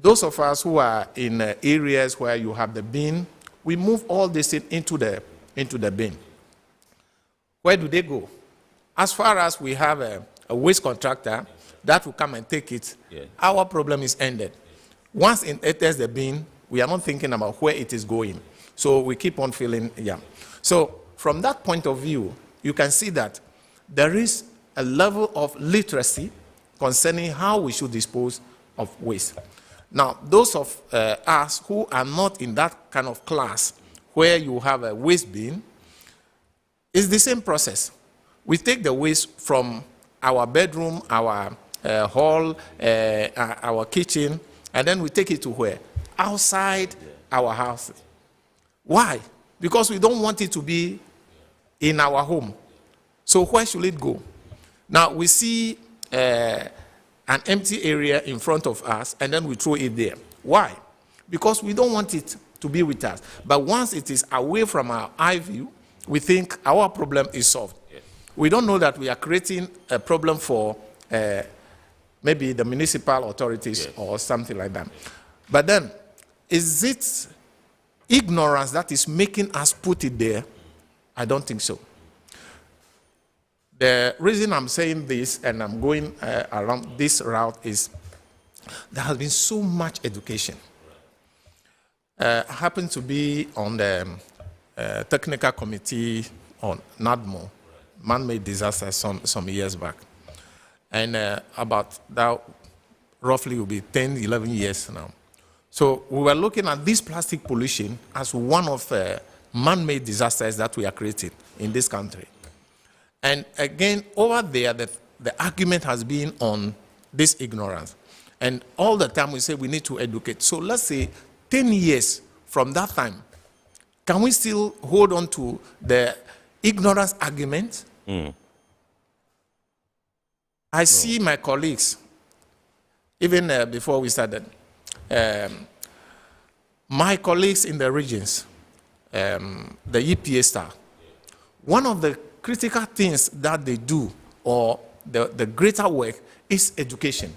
Those of us who are in areas where you have the bin, we move all this into the bin. Where do they go? as far as we have a waste contractor that will come and take it, our problem is ended. Once it enters the bin, we are not thinking about where it is going. So we keep on filling, So from that point of view, you can see that there is a level of literacy concerning how we should dispose of waste. Now, those of us who are not in that kind of class where you have a waste bin, it's the same process. We take the waste from our bedroom, our hall, our kitchen, and then we take it to where? Outside our house. Why? Because we don't want it to be in our home. So where should it go? Now, we see an empty area in front of us, and then we throw it there. Why? Because we don't want it to be with us. But once it is away from our eye view, we think our problem is solved. Yes. We don't know that we are creating a problem for maybe the municipal authorities or something like that. But then, is it ignorance that is making us put it there? I don't think so. The reason I'm saying this and I'm going around this route is there has been so much education. I happen to be on the technical committee on NADMO, man-made disasters, some years back. And about that, roughly will be 10, 11 years now. So we were looking at this plastic pollution as one of man-made disasters that we are creating in this country. And again, over there, the argument has been on this ignorance. And all the time we say we need to educate. So let's say 10 years from that time, can we still hold on to the ignorance argument? I see my colleagues, even before we started, my colleagues in the regions, the EPA staff, one of the critical things that they do, or the greater work, is education.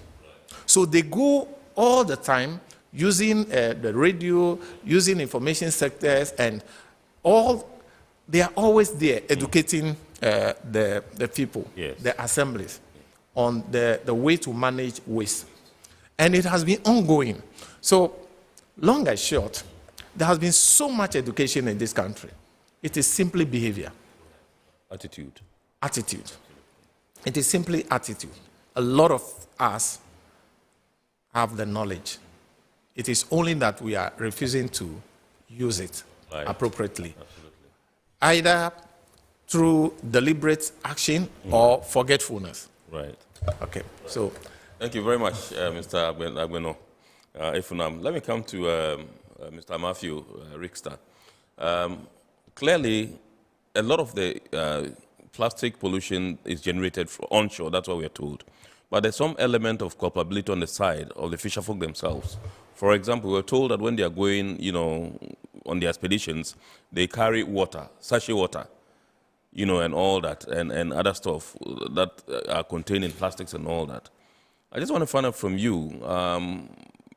So they go all the time using the radio, using information sectors, and they are always there educating the people, the assemblies, on the way to manage waste. And it has been ongoing. So, long and short, there has been so much education in this country. It is simply behavior. Attitude. Attitude. It is simply attitude. A lot of us have the knowledge. It is only that we are refusing to use it appropriately. Absolutely. Either through deliberate action or forgetfulness. Right. Okay. So, thank you very much, Mr. Agbeno. Ifunam. Let me come to Mr. Matthew Rickster. Clearly, a lot of the plastic pollution is generated onshore, that's what we are told. But there's some element of culpability on the side of the fisherfolk themselves. For example, we're told that when they are going, on their expeditions, they carry water, sachet water, and all that, and other stuff that are contained in plastics and all that. I just want to find out from you,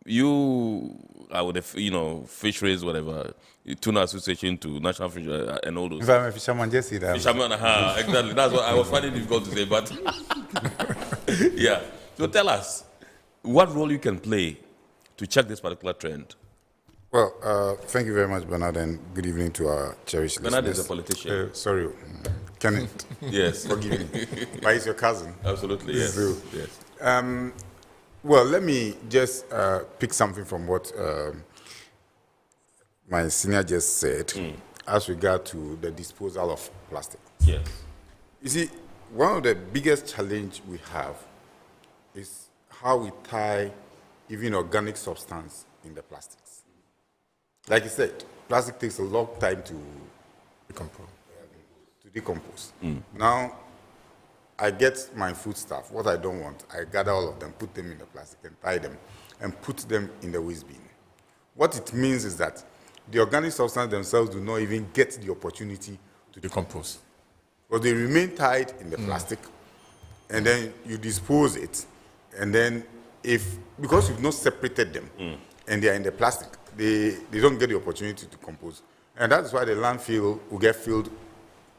you are with the, fisheries, whatever, tuna association to national fisheries and all those. If I'm a fisherman, just see that. Fisherman, exactly. That's what I was finding difficult to say, but yeah. So tell us, what role you can play to check this particular trend? Well, thank you very much, Bernard, and good evening to our cherished listeners. Bernard is a politician. Sorry, Kenneth. Yes. Forgive me. But he's your cousin. Absolutely, yes. So, yes. Well, let me just pick something from what my senior just said as regard to the disposal of plastic. Yes. You see, one of the biggest challenge we have is how we tie even organic substance in the plastics. Like you said, plastic takes a long time to decompose. Now, I get my foodstuff, what I don't want, I gather all of them, put them in the plastic and tie them, and put them in the waste bin. What it means is that the organic substances themselves do not even get the opportunity to decompose. But they remain tied in the plastic, and then you dispose it, and then because you've not separated them, and they are in the plastic, they don't get the opportunity to decompose. And that's why the landfill will get filled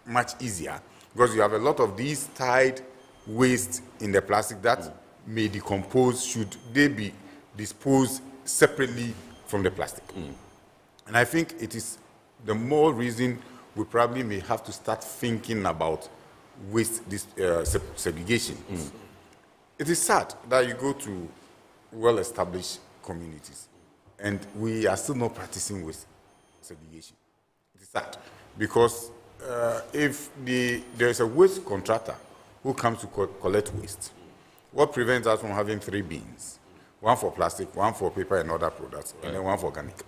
much easier because you have a lot of these tied waste in the plastic that may decompose should they be disposed separately from the plastic. And I think it is the more reason we probably may have to start thinking about waste segregation. It is sad that you go to well-established communities and we are still not practicing waste segregation. It is sad because if there is a waste contractor who comes to collect waste, what prevents us from having 3 bins? One for plastic, one for paper and other products, and then one for organic.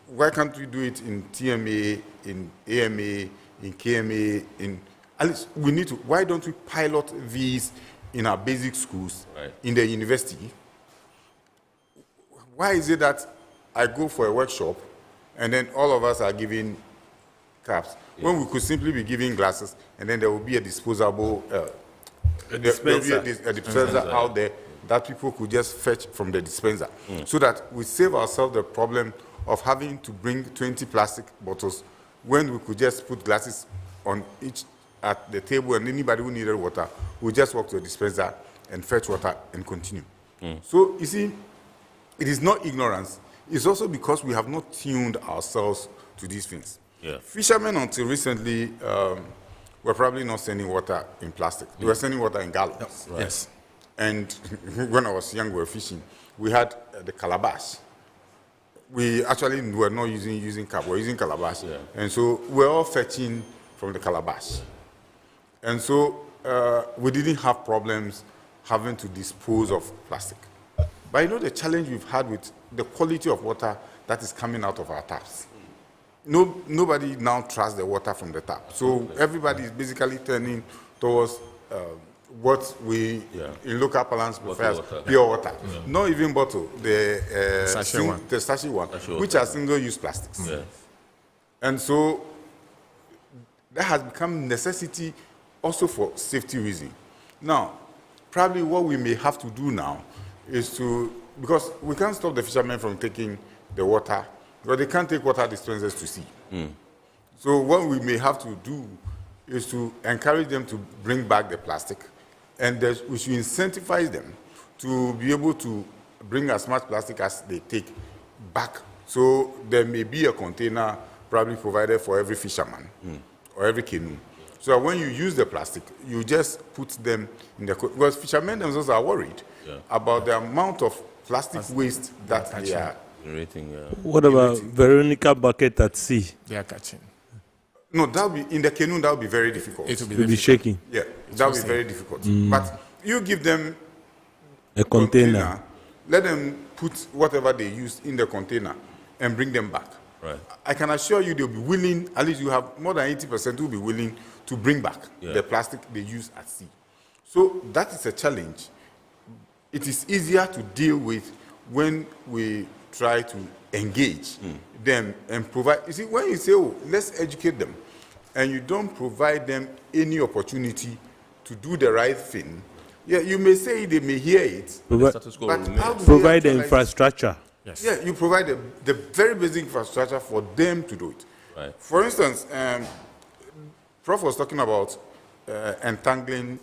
Why can't we do it in TMA, in AMA, in KMA, at least we need to, why don't we pilot these in our basic schools, in the university? Why is it that I go for a workshop and then all of us are giving cups, when we could simply be giving glasses and then there will be a disposable, a dispenser out there that people could just fetch from the dispenser, so that we save ourselves the problem of having to bring 20 plastic bottles when we could just put glasses on each at the table, and anybody who needed water would just walk to a dispenser and fetch water and continue. So you see, it is not ignorance. It's also because we have not tuned ourselves to these things. Fishermen until recently were probably not sending water in plastic. They were sending water in gallons. Yes. And when I was young, we were fishing. We had the calabash. We actually were not using cup, we were using calabash. And so we were all fetching from the calabash. And so we didn't have problems having to dispose of plastic. But you know the challenge we've had with the quality of water that is coming out of our taps. Nobody now trusts the water from the tap. So everybody is basically turning towards what we in local parlance prefer as pure water. Not even bottle, the sachet one, which are single-use plastics. And so that has become necessity also for safety reasons. Now, probably what we may have to do now is to, because we can't stop the fishermen from taking the water, but they can't take water dispensers to sea. So what we may have to do is to encourage them to bring back the plastic, and we should incentivize them to be able to bring as much plastic as they take back. So there may be a container probably provided for every fisherman or every canoe. So when you use the plastic, you just put them in the, because fishermen themselves are worried about the amount of plastic waste that they are generating. What about Veronica bucket at sea? They are catching. No, that will be in the canoe. That will be very difficult. It will be shaking. Yeah, that will be very difficult. But you give them a container. Let them put whatever they use in the container and bring them back. Right. I can assure you they'll be willing. At least you have more than 80% who will be willing to bring back the plastic they use at sea. So that is a challenge. It is easier to deal with when we try to engage them and provide. You see, when you say, oh, let's educate them, and you don't provide them any opportunity to do the right thing, you may say they may hear it, but how do provide the infrastructure. Yes. Yeah, you provide the very basic infrastructure for them to do it. Right. For instance, Prof was talking about entangling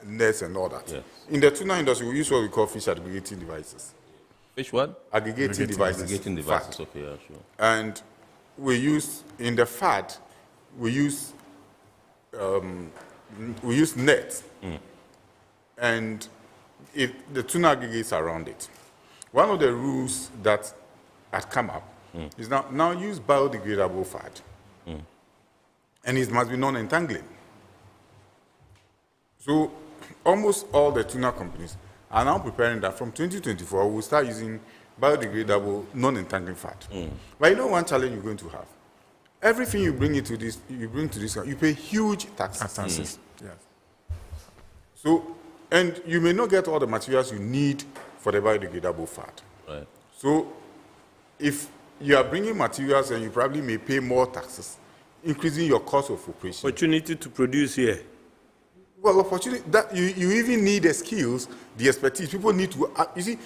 nets and all that. Yes. In the tuna industry, we use what we call fish aggregating devices. Fish what? Aggregating devices. Aggregating devices, okay, yeah, sure. And we use, in the FAD, we use nets. And the tuna aggregates around it. One of the rules that had come up is now use biodegradable FAD. And it must be non-entangling. So almost all the tuna companies are now preparing that from 2024 we'll start using biodegradable non-entangling FAD. But you know one challenge you're going to have. Everything you bring to this, you pay huge taxes. Yes. So, and you may not get all the materials you need for the biodegradable FAD. Right. So, if you are bringing materials and you probably may pay more taxes, increasing your cost of operation. Opportunity to produce here. Well, opportunity that you even need the skills, the expertise. People need to. You see,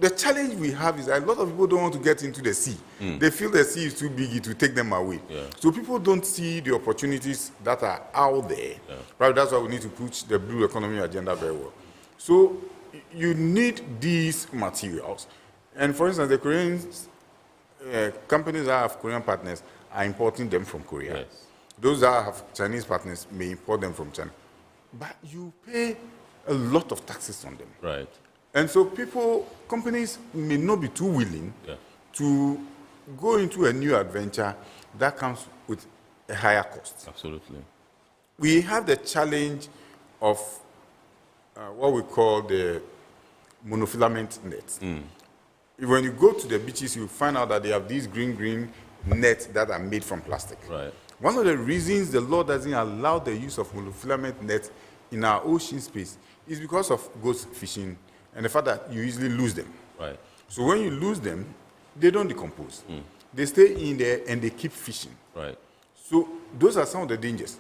the challenge we have is that a lot of people don't want to get into the sea. They feel the sea is too big, it will take them away. So people don't see the opportunities that are out there. Right? That's why we need to push the blue economy agenda very well. So you need these materials. And for instance, the Korean companies that have Korean partners are importing them from Korea. Those that have Chinese partners may import them from China. But you pay a lot of taxes on them. Right. And so companies may not be too willing to go into a new adventure that comes with a higher cost. Absolutely. We have the challenge of what we call the monofilament nets. When you go to the beaches, you find out that they have these green nets that are made from plastic. Right. One of the reasons the law doesn't allow the use of monofilament nets in our ocean space is because of ghost fishing and the fact that you easily lose them. Right. So when you lose them, they don't decompose. They stay in there and they keep fishing. Right. So those are some of the dangers.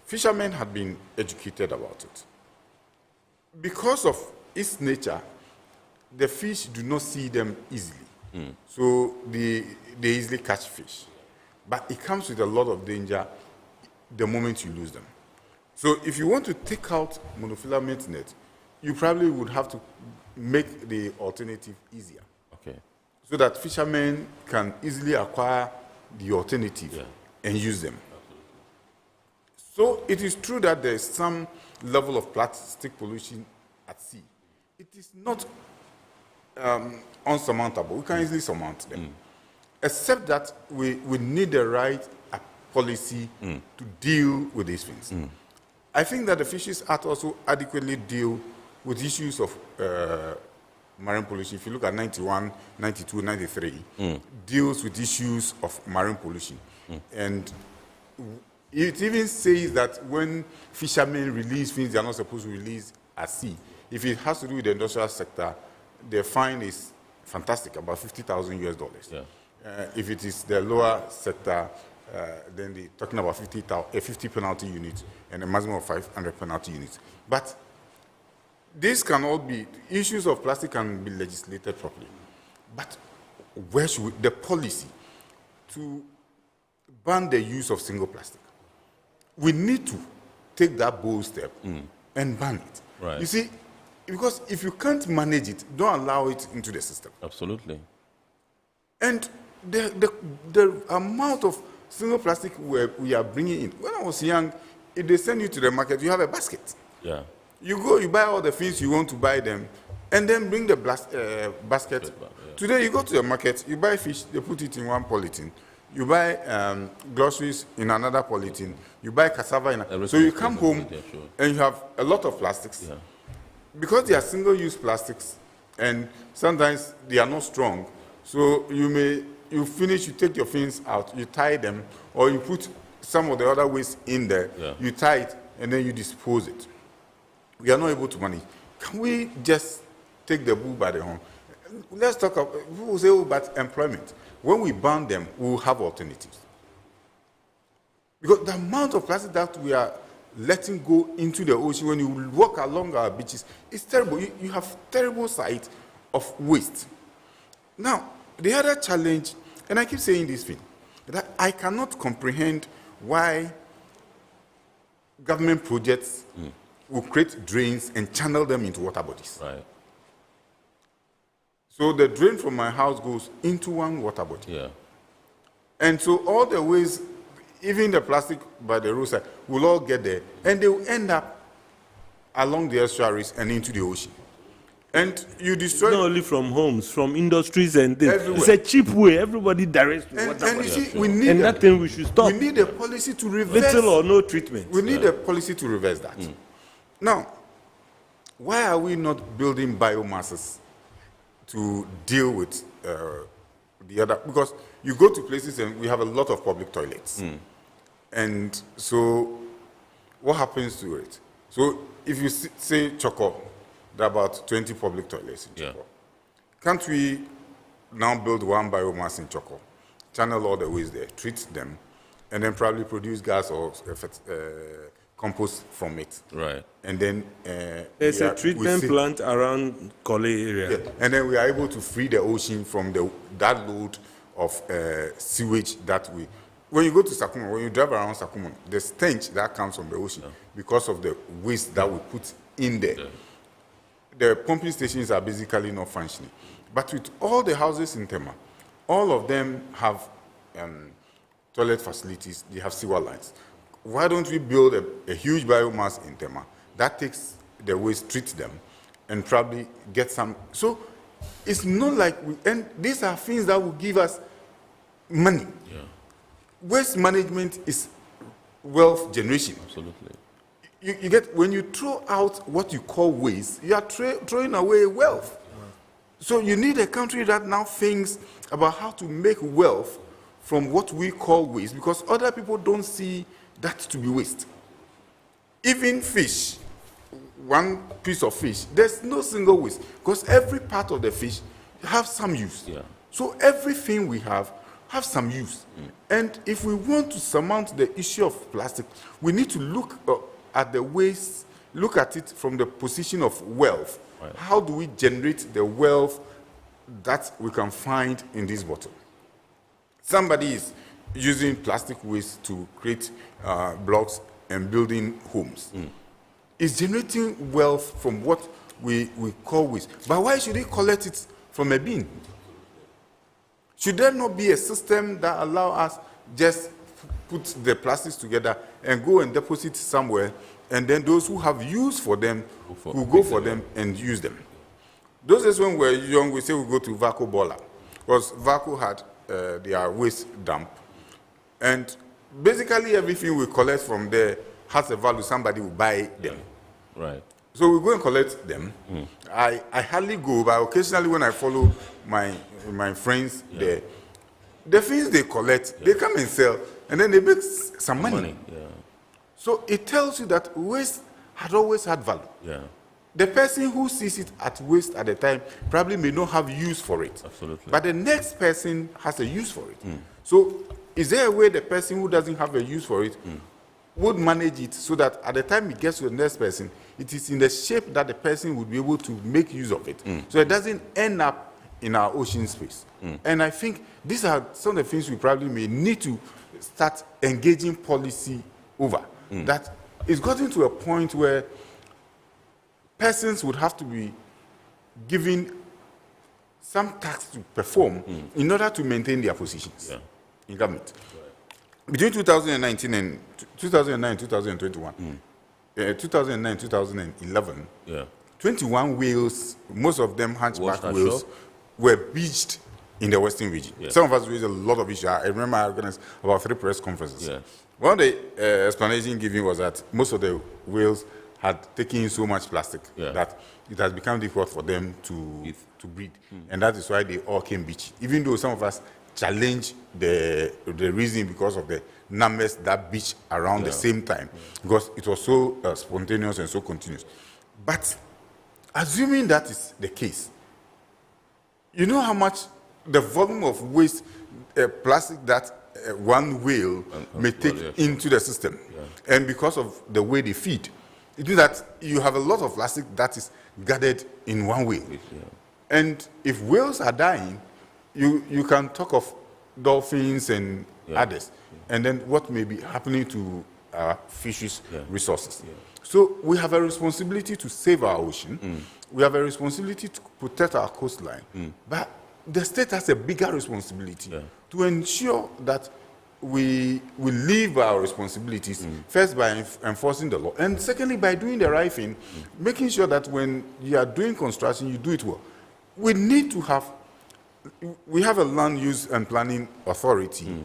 Fishermen have been educated about it. Because of its nature, the fish do not see them easily. So they easily catch fish. But it comes with a lot of danger the moment you lose them. So if you want to take out monofilament net, you probably would have to make the alternative easier. Okay. So that fishermen can easily acquire the alternative and use them. So it is true that there is some level of plastic pollution at sea. It is not unsurmountable. We can easily surmount them. Except that we need the right policy to deal with these things. I think that the Fisheries Act also adequately deal with issues of marine pollution. If you look at 91, 92, 93, deals with issues of marine pollution. And it even says that when fishermen release things they are not supposed to release at sea, if it has to do with the industrial sector, the fine is fantastic, about $50,000 US. If it is the lower sector, then they're talking about 50 penalty units and a maximum of 500 penalty units. But these can all be, issues of plastic can be legislated properly. But where should we, the policy to ban the use of single plastic? We need to take that bold step and ban it. Right. You see, because if you can't manage it, don't allow it into the system. Absolutely. And the amount of single plastic we are bringing in. When I was young, if they send you to the market, you have a basket. Yeah. You go, you buy all the things you want to buy them, and then bring the basket. Today, you go to the market, you buy fish, they put it in one polythene. You buy groceries in another polythene. You buy cassava in another. So you come home and you have a lot of plastics. Yeah. Because they are single-use plastics, and sometimes they are not strong, so you finish, you take your things out, you tie them, or you put some of the other waste in there, you tie it, and then you dispose it. We are not able to manage. Can we just take the bull by the horn? Let's talk about, people say about employment. When we ban them, we will have alternatives. Because the amount of plastic that we are letting go into the ocean when you walk along our beaches, it's terrible. You have terrible sight of waste. Now, the other challenge, and I keep saying this thing, that I cannot comprehend why government projects will create drains and channel them into water bodies. Right. So the drain from my house goes into one water body. Yeah. And so all the waste, even the plastic by the roadside, will all get there, and they will end up along the estuaries and into the ocean. And you destroy... Not only from homes, from industries and things. Everywhere. It's a cheap way. Everybody directs to water and you bodies. see, we need and that thing we should stop. We need a policy to reverse... Little or no treatment. We need a policy to reverse that. Now, why are we not building biomasses to deal with the other? Because you go to places and we have a lot of public toilets. And so what happens to it? So if you say Choco, there are about 20 public toilets in Choco. Can't we now build one biomass in Choco, channel all the waste there, treat them, and then probably produce gas or compost from it. Right. And then there's a treatment plant around Kole area. Yeah. And then we are able to free the ocean from that load of sewage that we. When you go to Sakuma, when you drive around Sakuma, the stench that comes from the ocean because of the waste that we put in there. Yeah. The pumping stations are basically not functioning. But with all the houses in Tema, all of them have toilet facilities, they have sewer lines. Why don't we build a huge biomass in Tema that takes the waste, treats them, and probably get some. So it's not like and these are things that will give us money. Yeah. Waste management is wealth generation. Absolutely. You get, when you throw out what you call waste, you are throwing away wealth. So you need a country that now thinks about how to make wealth from what we call waste, because other people don't see that to be waste. Even fish, one piece of fish, there's no single waste, because every part of the fish have some use. Yeah. So everything we have some use. And if we want to surmount the issue of plastic, we need to look at the waste, look at it from the position of wealth. Right. How do we generate the wealth that we can find in this bottle? Somebody is using plastic waste to create blocks and building homes. It's generating wealth from what we call waste. But why should he collect it from a bin? Should there not be a system that allows us just put the plastics together and go and deposit somewhere, and then those who have use for them will go for them and use them? Those days when we were young, we say we go to Vaco Bola, because Vaco had their waste dump. And basically everything we collect from there has a value. Somebody will buy them. Right. So we go and collect them. I hardly go, but occasionally when I follow my friends there, the things they collect, they come and sell, and then they make some money. Yeah. So it tells you that waste had always had value. Yeah. The person who sees it at waste at the time probably may not have use for it. Absolutely. But the next person has a use for it. So is there a way the person who doesn't have a use for it would manage it so that at the time it gets to the next person, it is in the shape that the person would be able to make use of it, so it doesn't end up in our ocean space? And I think these are some of the things we probably may need to start engaging policy over. That it's gotten to a point where persons would have to be given some tax to perform in order to maintain their positions in government. Between 2019 and 2021, 2009, 2011, 21 whales, most of them hunchback whales, were beached in the Western region. Some of us raised a lot of issues. I remember I organized about 3 press conferences. One of the explanations given was that most of the whales had taken in so much plastic that it has become difficult for them to breed. And that is why they all came beached. Even though some of us challenge the reason because of the numbers that beach around the same time, because it was so spontaneous and so continuous. But assuming that is the case, you know how much the volume of waste plastic that one whale may take into the system, and because of the way they feed, it means that you have a lot of plastic that is gathered in one whale. And if whales are dying, you can talk of dolphins and others, and then what may be happening to our fisheries resources. So we have a responsibility to save our ocean. We have a responsibility to protect our coastline. But the state has a bigger responsibility to ensure that we live by our responsibilities, first by enforcing the law, and secondly by doing the right thing, making sure that when you are doing construction, you do it well. We need to have, we have a land use and planning authority,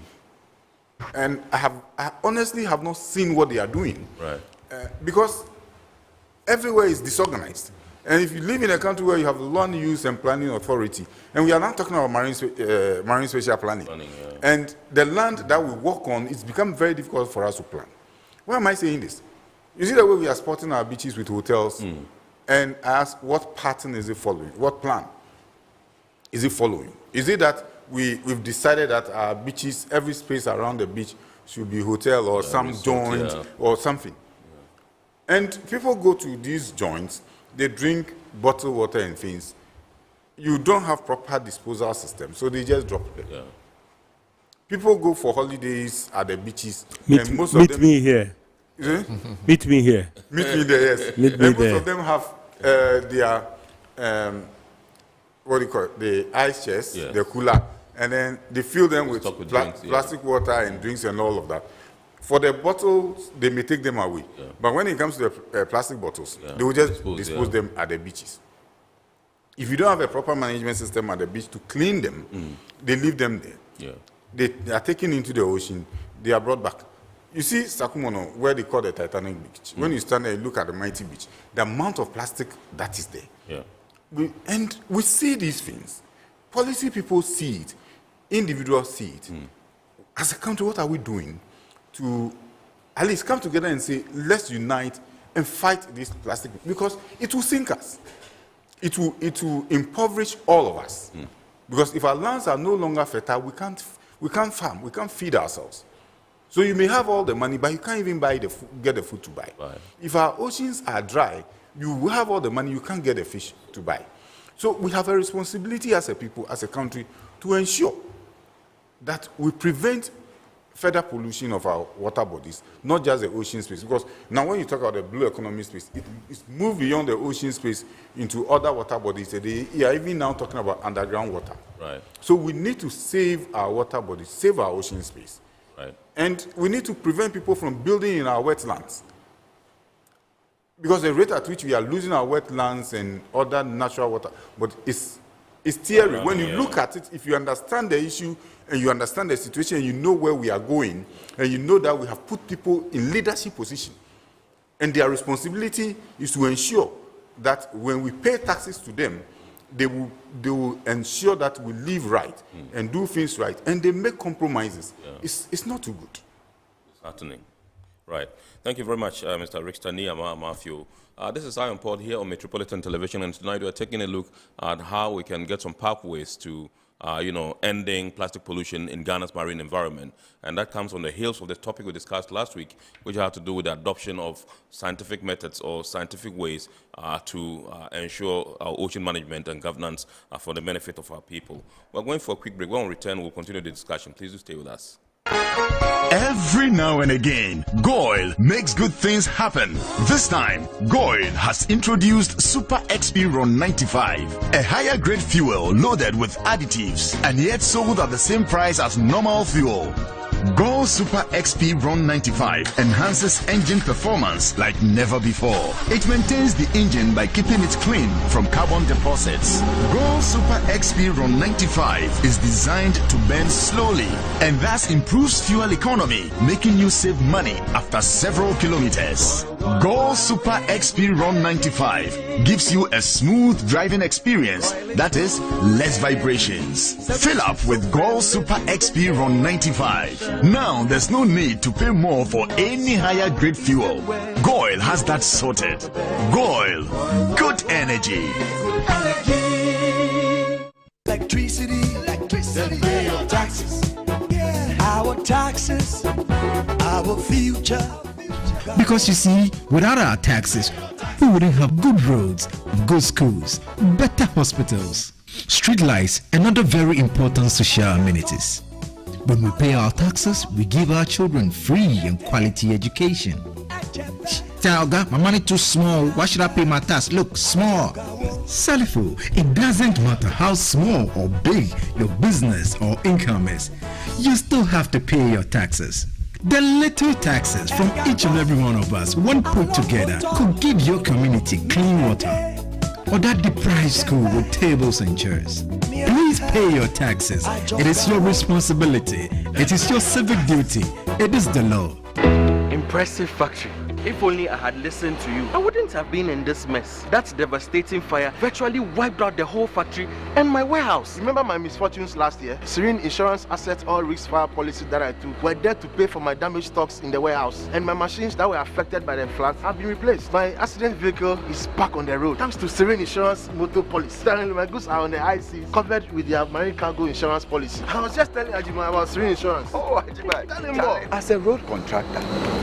and I honestly have not seen what they are doing, because everywhere is disorganized. And if you live in a country where you have a land use and planning authority, and we are not talking about marine spatial planning, and the land that we work on, it's become very difficult for us to plan. Why am I saying this? You see the way we are supporting our beaches with hotels, and I ask, what pattern is it following? What plan is it following? Is it that we've decided that our beaches, every space around the beach should be hotel or some joint or something? And people go to these joints, they drink bottled water and things. You don't have proper disposal system, so they just drop them. Yeah. People go for holidays at the beaches, Meet, and most meet of them... me here. Meet me here. Meet me there, yes. Meet me and most there. of them have their, what do you call it, the ice chest, Yes. the cooler, and then they fill them with, drinks, yeah. plastic water and drinks and all of that. For the bottles, they may take them away. Yeah. But when it comes to the plastic bottles, they will just dispose them at the beaches. If you don't have a proper management system at the beach to clean them, they leave them there. Yeah. They are taken into the ocean, they are brought back. You see Sakumono, where they call the Titanic Beach. When you stand there and look at the mighty beach, the amount of plastic that is there. Yeah. And we see these things. Policy people see it. Individuals see it. As a country, what are we doing to at least come together and say, let's unite and fight this plastic? Because it will sink us. It will impoverish all of us. Because if our lands are no longer fertile, we can't farm, we can't feed ourselves. So you may have all the money, but you can't even buy get the food to buy. Right. If our oceans are dry, you will have all the money, you can't get the fish to buy. So we have a responsibility as a people, as a country, to ensure that we prevent further pollution of our water bodies, not just the ocean space. Because now when you talk about the blue economy space, it's moved beyond the ocean space into other water bodies. They are even now talking about underground water. Right. So we need to save our water bodies, save our ocean space. Right. And we need to prevent people from building in our wetlands. Because the rate at which we are losing our wetlands and other natural water, but it's theory. When you look at it, if you understand the issue and you understand the situation, and you know where we are going, and you know that we have put people in leadership position, and their responsibility is to ensure that when we pay taxes to them, they will ensure that we live right and do things right, and they make compromises. Yeah. It's not too good. It's happening. Right. Thank you very much, Mr. Richter Niyama Matthew. This is Iron Pod here on Metropolitan Television, and tonight we are taking a look at how we can get some pathways to ending plastic pollution in Ghana's marine environment. And that comes on the heels of the topic we discussed last week, which had to do with the adoption of scientific methods or scientific ways to ensure our ocean management and governance for the benefit of our people. We're going for a quick break. When we return, we'll continue the discussion. Please do stay with us. Every now and again, Goil makes good things happen. This time, Goil has introduced Super XP Ron 95, a higher grade fuel loaded with additives and yet sold at the same price as normal fuel. Goil Super XP Ron 95 enhances engine performance like never before. It maintains the engine by keeping it clean from carbon deposits. Goil Super XP Ron 95 is designed to burn slowly and thus improves fuel economy, making you save money after several kilometers. Goil Super XP Ron 95 gives you a smooth driving experience, that is, less vibrations. Fill up with Goil Super XP Ron 95. Now there's no need to pay more for any higher grade fuel. Goil has that sorted. Goil, good energy. Electricity, then pay your taxes. Our taxes, our future. Because you see, without our taxes, we wouldn't have good roads, good schools, better hospitals, street lights, and other very important social amenities. When we pay our taxes, we give our children free and quality education. Tell God, my money too small. Why should I pay my tax? Look, small. Salifo, it doesn't matter how small or big your business or income is. You still have to pay your taxes. The little taxes from each and every one of us, when put together, could give your community clean water. Or that deprived school with tables and chairs. Please pay your taxes. It is your responsibility. It is your civic duty. It is the law. Impressive factory. If only I had listened to you, I wouldn't have been in this mess. That devastating fire virtually wiped out the whole factory and my warehouse. Remember my misfortunes last year? Serene Insurance Asset All Risk Fire policy that I took were there to pay for my damaged stocks in the warehouse. And my machines that were affected by the floods have been replaced. My accident vehicle is back on the road thanks to Serene Insurance Motor Policy. Currently, my goods are on the high seas, covered with their marine cargo insurance policy. I was just telling Ajima about Serene Insurance. Oh, Ajima, tell him more. As a road contractor,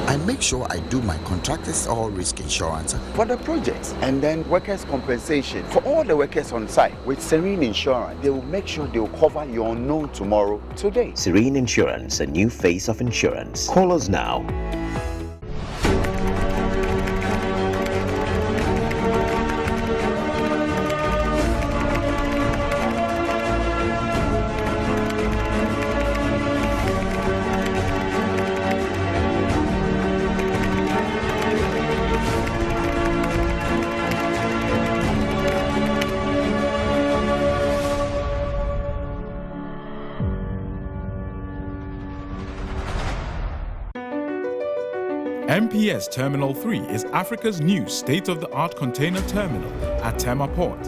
I make sure I do my contractors all risk insurance. For the projects and then workers' compensation for all the workers on site with Serene Insurance, they will make sure they will cover your unknown tomorrow today. Serene Insurance, a new face of insurance. Call us now. MPS Terminal 3 is Africa's new state-of-the-art container terminal at Tema Port.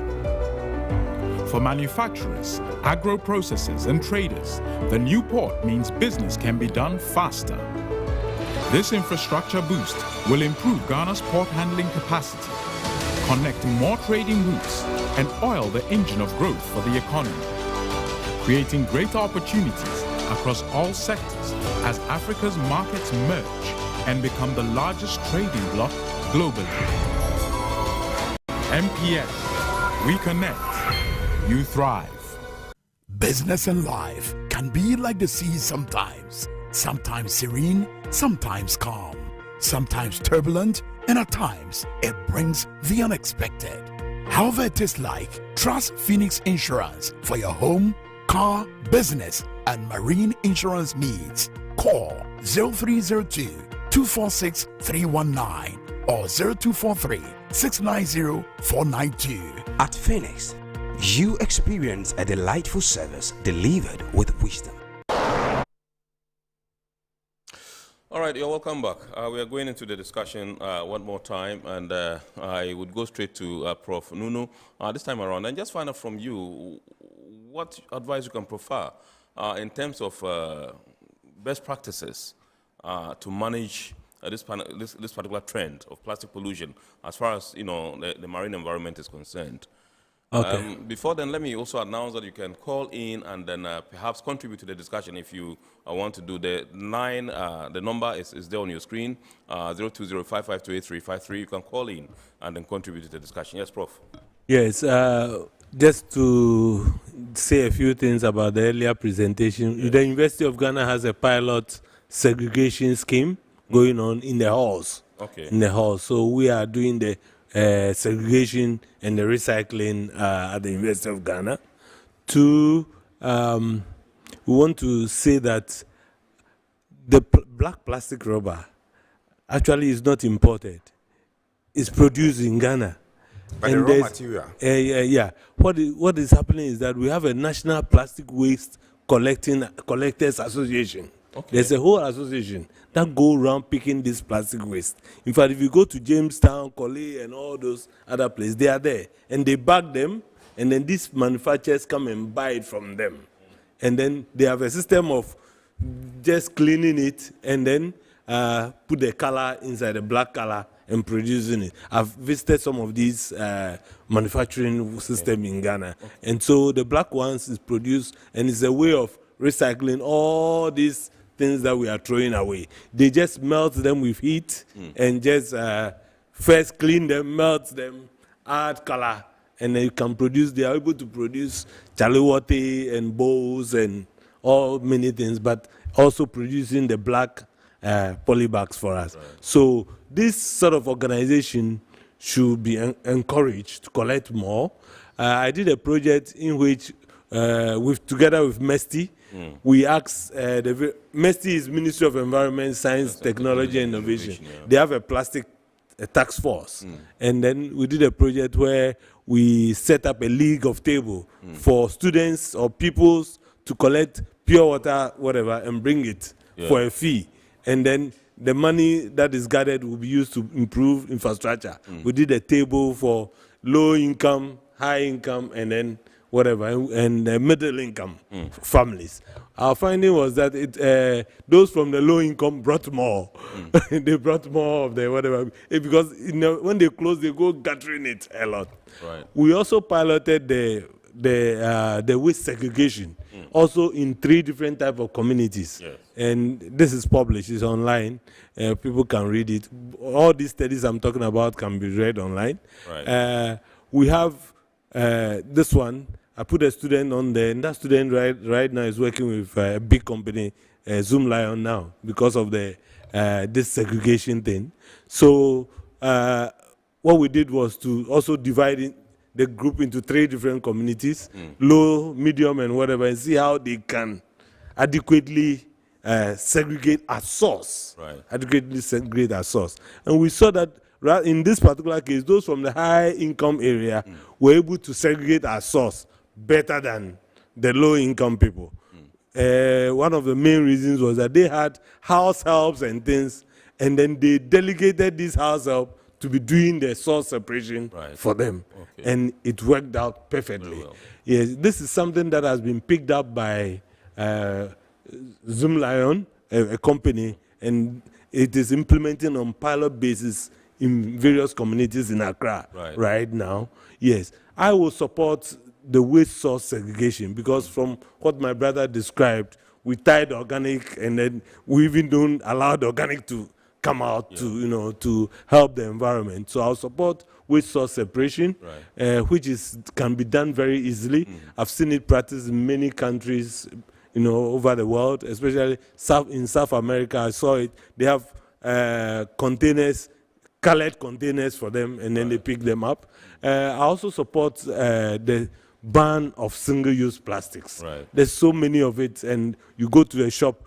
For manufacturers, agro-processors and traders, the new port means business can be done faster. This infrastructure boost will improve Ghana's port handling capacity, connect more trading routes, and oil the engine of growth for the economy, creating greater opportunities across all sectors as Africa's markets merge and become the largest trading bloc globally. MPS, we connect, you thrive. Business and life can be like the sea sometimes. Sometimes serene, sometimes calm, sometimes turbulent, and at times it brings the unexpected. However it is like, trust Phoenix Insurance for your home, car, business, and marine insurance needs. Call 0302 246 319 or 0243 690 492. At Phoenix, you experience a delightful service delivered with wisdom. All right, you're welcome back. We are going into the discussion one more time, and I would go straight to Prof. Nunu this time around and just find out from you what advice you can prefer in terms of best practices to manage this particular trend of plastic pollution as far as the marine environment is concerned. Okay. Before then, let me also announce that you can call in and then perhaps contribute to the discussion if you want to do the number is there on your screen, 02055283353. You can call in and then contribute to the discussion. Yes, Prof. Yes, just to say a few things about the earlier presentation, the University of Ghana has a pilot segregation scheme going on in the halls. Okay. In the halls. So we are doing the segregation and the recycling at the University of Ghana. Two, we want to say that the black plastic rubber actually is not imported. It's produced in Ghana. But the raw material. Yeah. What is happening is that we have a National Plastic Waste Collectors Association. Okay. There's a whole association that go around picking this plastic waste. In fact, if you go to Jamestown, Coley, and all those other places, they are there. And they bag them, and then these manufacturers come and buy it from them. And then they have a system of just cleaning it and then put the color inside, the black color, and producing it. I've visited some of these manufacturing systems in Ghana. Okay. And so the black ones is produced, and it's a way of recycling all these things that we are throwing away. They just melt them with heat and just first clean them, melt them, add color, and then you can produce. They are able to produce chaliwate and bowls and all many things, but also producing the black polybags for us. Right. So this sort of organization should be encouraged to collect more. I did a project in which, together with MESTI, we asked, MESTI is Ministry of Environment, Science, Technology and Innovation. Yeah. They have a plastic task force. And then we did a project where we set up a league of table for students or pupils to collect pure water, whatever, and bring it for a fee. And then the money that is gathered will be used to improve infrastructure. We did a table for low income, high income, and then whatever, and middle income families. Our finding was that those from the low income brought more. They brought more of the whatever, because when they close, they go gathering it a lot. Right. We also piloted the waste segregation also in 3 different type of communities. Yes. And this is published, it's online. People can read it. All these studies I'm talking about can be read online. Right. We have this one. I put a student on there, and that student right now is working with a big company, Zoom Lion now, because of the this segregation thing. So what we did was to also divide the group into 3 different communities, low, medium, and whatever, and see how they can adequately segregate at source. Right. Adequately segregate at source. And we saw that in this particular case, those from the high income area were able to segregate at source better than the low income people. One of the main reasons was that they had house helps and things, and then they delegated this house help to be doing the source separation for them. Okay. And it worked out perfectly. Well. Yes, this is something that has been picked up by Zoom Lion, a company, and it is implementing on pilot basis in various communities in Accra right now. Yes, I will support the waste source segregation, because from what my brother described, we tied organic, and then we even don't allow the organic to come out to help the environment. So I'll support waste source separation, which can be done very easily. I've seen it practiced in many countries, over the world, especially in South America. I saw it. They have containers, colored containers for them, and then they pick them up. I also support the ban of single-use plastics. Right. There's so many of it, and you go to a shop,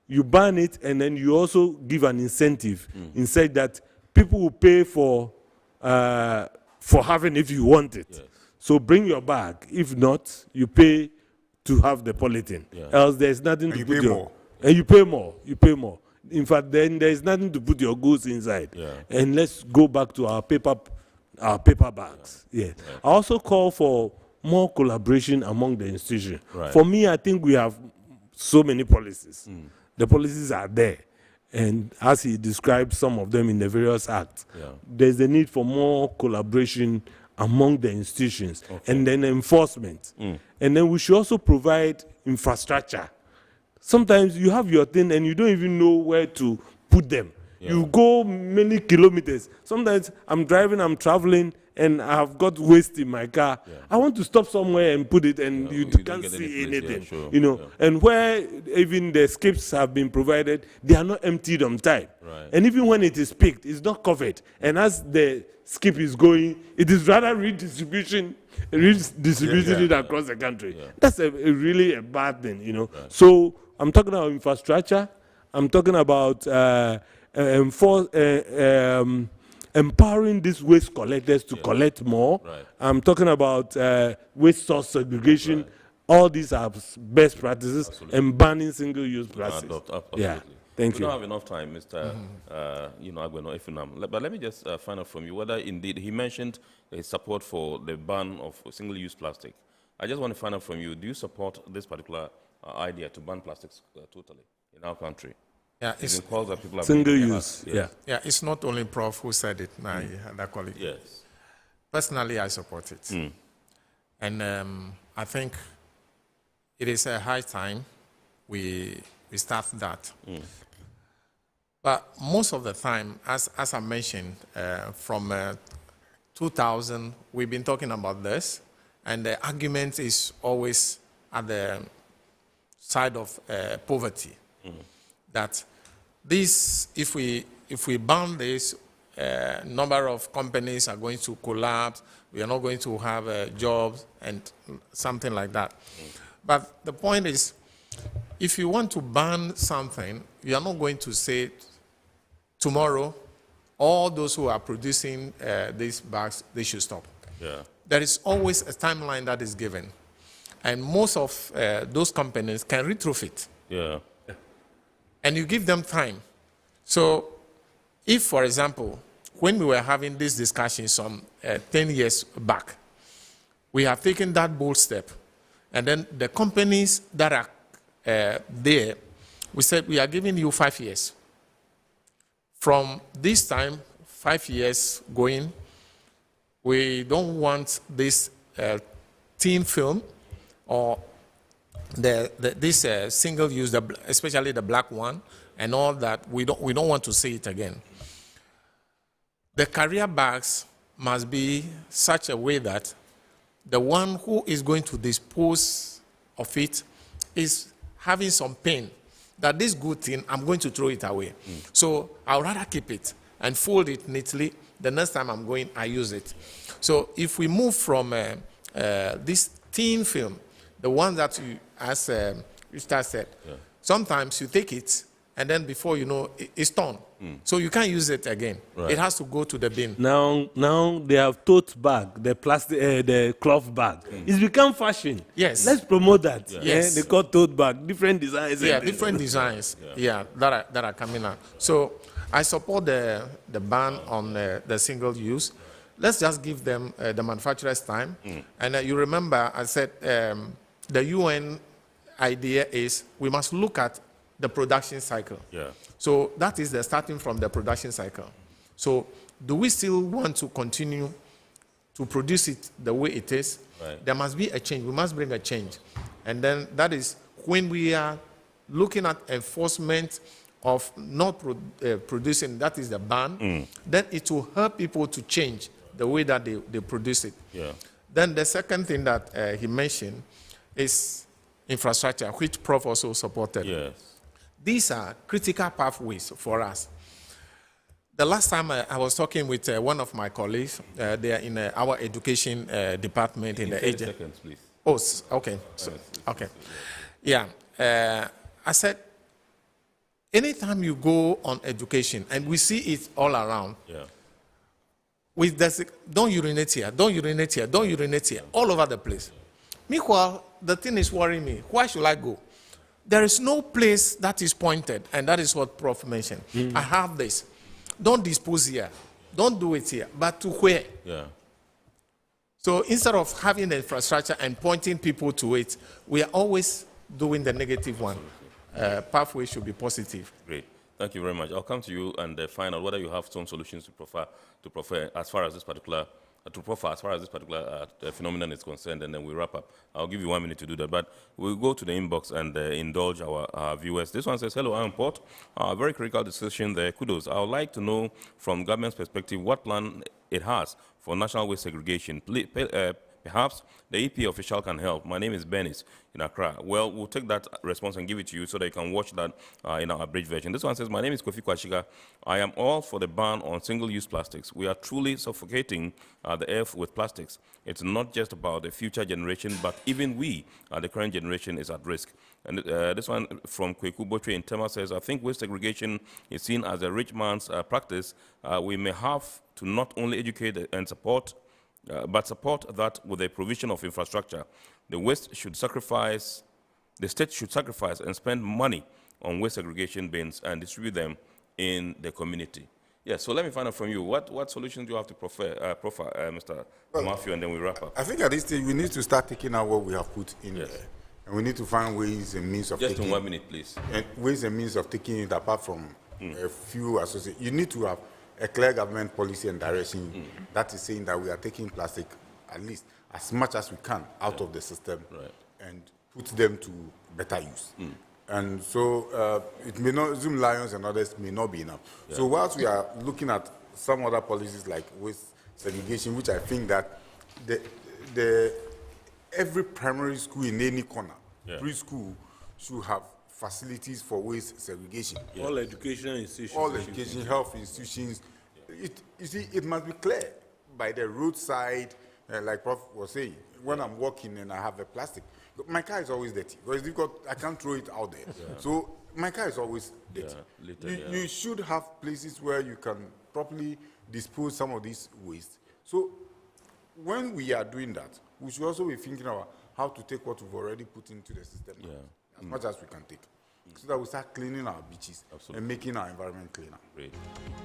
you ban it, and then you also give an incentive. Instead that people will pay for having if you want it. Yes. So bring your bag. If not, you pay to have the polythene. Yeah. Else there's nothing to put your... And you pay more. You pay more. In fact, then there's nothing to put your goods inside. Yeah. And let's go back to our paper bags. Yeah. Right. I also call for more collaboration among the institutions. Right. For me, I think we have so many policies. The policies are there. And as he described some of them in the various acts, there's a need for more collaboration among the institutions, and then enforcement. And then we should also provide infrastructure. Sometimes you have your thing and you don't even know where to put them. You go many kilometers. Sometimes I'm driving, I'm traveling, and I've got waste in my car. I want to stop somewhere and put it, and you can't see anything. Sure. And where even the skips have been provided, they are not emptied on time. Right. And even when it is picked, it's not covered. And as the skip is going, it is rather redistributing it across the country. That's really a bad thing, Right. So I'm talking about infrastructure. I'm talking about empowering these waste collectors to collect more. Right. I'm talking about waste source segregation. Right. All these are best practices. Absolutely. And banning single-use plastics. Yeah. Thank you. We don't have enough time, Mr. Agweno Ifunam. But let me just find out from you whether indeed he mentioned his support for the ban of single-use plastic. I just want to find out from you, do you support this particular idea to ban plastics totally in our country? Yeah, it's that people are single use. Yes. Yeah, it's not only Prof who said it. That colleague. Yes. Personally, I support it, and I think it is a high time we start that. But most of the time, as I mentioned, from 2000, we've been talking about this, and the argument is always at the side of poverty. That this, if we ban this, number of companies are going to collapse. We are not going to have jobs and something like that. But the point is, if you want to ban something, you are not going to say tomorrow all those who are producing these bags, they should stop. Yeah. There is always a timeline that is given, and most of those companies can retrofit. Yeah. And you give them time. So if, for example, when we were having this discussion some 10 years back, we have taken that bold step. And then the companies that are there, we said, we are giving you 5 years. From this time, 5 years going, we don't want this thin film or this single-use, especially the black one, and all that, we don't want to see it again. The carrier bags must be such a way that the one who is going to dispose of it is having some pain that this good thing, I'm going to throw it away. So I'll rather keep it and fold it neatly. The next time I'm going, I use it. So if we move from this thin film, the one that you, as Richard said, sometimes you take it and then before you know, it's torn. So you can't use it again. Right. It has to go to the bin. Now they have tote bag, the plastic, the cloth bag. It's become fashion. Yes. Let's promote that. Yes. They call tote bag, different designs. Yeah, different designs. Yeah, that are coming out. So I support the ban on the single use. Let's just give them the manufacturers time. And you remember I said the UN idea is we must look at the production cycle. Yeah. So that is the starting from the production cycle. So do we still want to continue to produce it the way it is? Right. There must be a change. We must bring a change. And then that is when we are looking at enforcement of not producing, that is the ban, then it will help people to change the way that they produce it. Yeah. Then the second thing that he mentioned is infrastructure, which Prof also supported. Yes. These are critical pathways for us. The last time I was talking with one of my colleagues, they are in our education department in the agency. Seconds, please. Oh, okay. So, okay. Yeah. I said, anytime you go on education, and we see it all around, with this, don't urinate here, don't urinate here, don't urinate here, all over the place. Meanwhile, the thing is worrying me. Why should I go? There is no place that is pointed, and that is what Prof mentioned. I have this. Don't dispose here. Don't do it here. But to where? Yeah. So instead of having the infrastructure and pointing people to it, we are always doing the negative one. Pathway should be positive. Great. Thank you very much. I'll come to you and find out whether you have some solutions to prefer as far as this particular phenomenon is concerned, and then we wrap up. I'll give you 1 minute to do that, but we'll go to the inbox and indulge our viewers. This one says, hello, I'm Port. Very critical decision there. Kudos. I would like to know from government's perspective what plan it has for national waste segregation. Perhaps the EP official can help. My name is Benis in Accra. Well, we'll take that response and give it to you so that you can watch that in our abridged version. This one says, my name is Kofi Kwashiga. I am all for the ban on single-use plastics. We are truly suffocating the earth with plastics. It's not just about the future generation, but even we, the current generation, is at risk. And this one from Kweku Botre in Tema says, I think waste segregation is seen as a rich man's practice. We may have to not only educate and support, but support that with the provision of infrastructure. The state should sacrifice and spend money on waste segregation bins and distribute them in the community. Yes, so let me find out from you, what solutions do you have to proffer, Mr. Matthew, and then we wrap up. I think at this stage we need to start taking out what we have put in there. And we need to find ways and means of taking it. Just in 1 minute, please. And ways and means of taking it apart from a few associates. You need to have a clear government policy and direction that is saying that we are taking plastic, at least as much as we can, out of the system and put them to better use. And so it may not, Zoom Lions and others may not be enough. So whilst we are looking at some other policies like waste segregation, which I think that every primary school in any corner, preschool, should have facilities for waste segregation. All educational institutions. All education, health institutions. You see, it must be clear by the roadside, like Prof was saying. When I'm walking and I have a plastic, my car is always dirty because I can't throw it out there. So my car is always dirty. You should have places where you can properly dispose some of these waste. So when we are doing that, we should also be thinking about how to take what we've already put into the system as much as we can take, so that we start cleaning our beaches and making our environment cleaner. Great.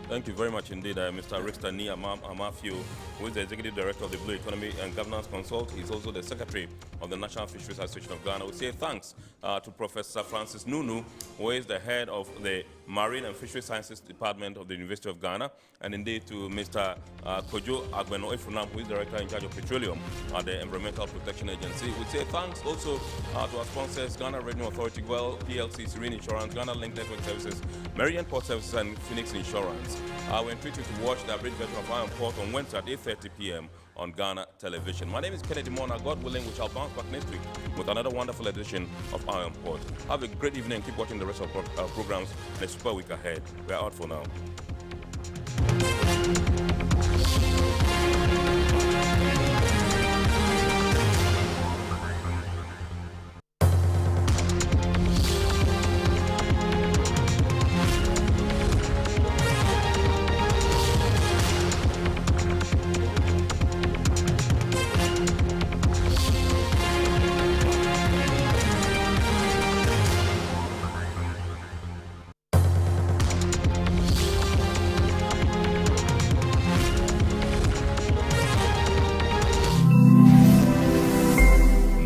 Thank you very much indeed, Mr. Richter Ni Amafio, who is the Executive Director of the Blue Economy and Governance Consult. He's also the Secretary of the National Fisheries Association of Ghana. We say thanks to Professor Francis Nunu, who is the head of the Marine and Fisheries Sciences Department of the University of Ghana, and indeed to Mr. Kojo Agbeno Efunam, who is Director in charge of Petroleum at the Environmental Protection Agency. We say thanks also to our sponsors, Ghana Revenue Authority, Well PLC, Serene Insurance, Ghana Link Network Services, Meridian Port Services, and Phoenix Insurance. We entreat you to watch the abridged version of Iron Port on Wednesday at 8:30 p.m. on Ghana Television. My name is Kennedy Mona. God willing, we shall bounce back next week with another wonderful edition of Iron Port. Have a great evening and keep watching the rest of our programs in a super week ahead. We are out for now.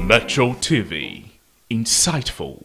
Metro TV. Insightful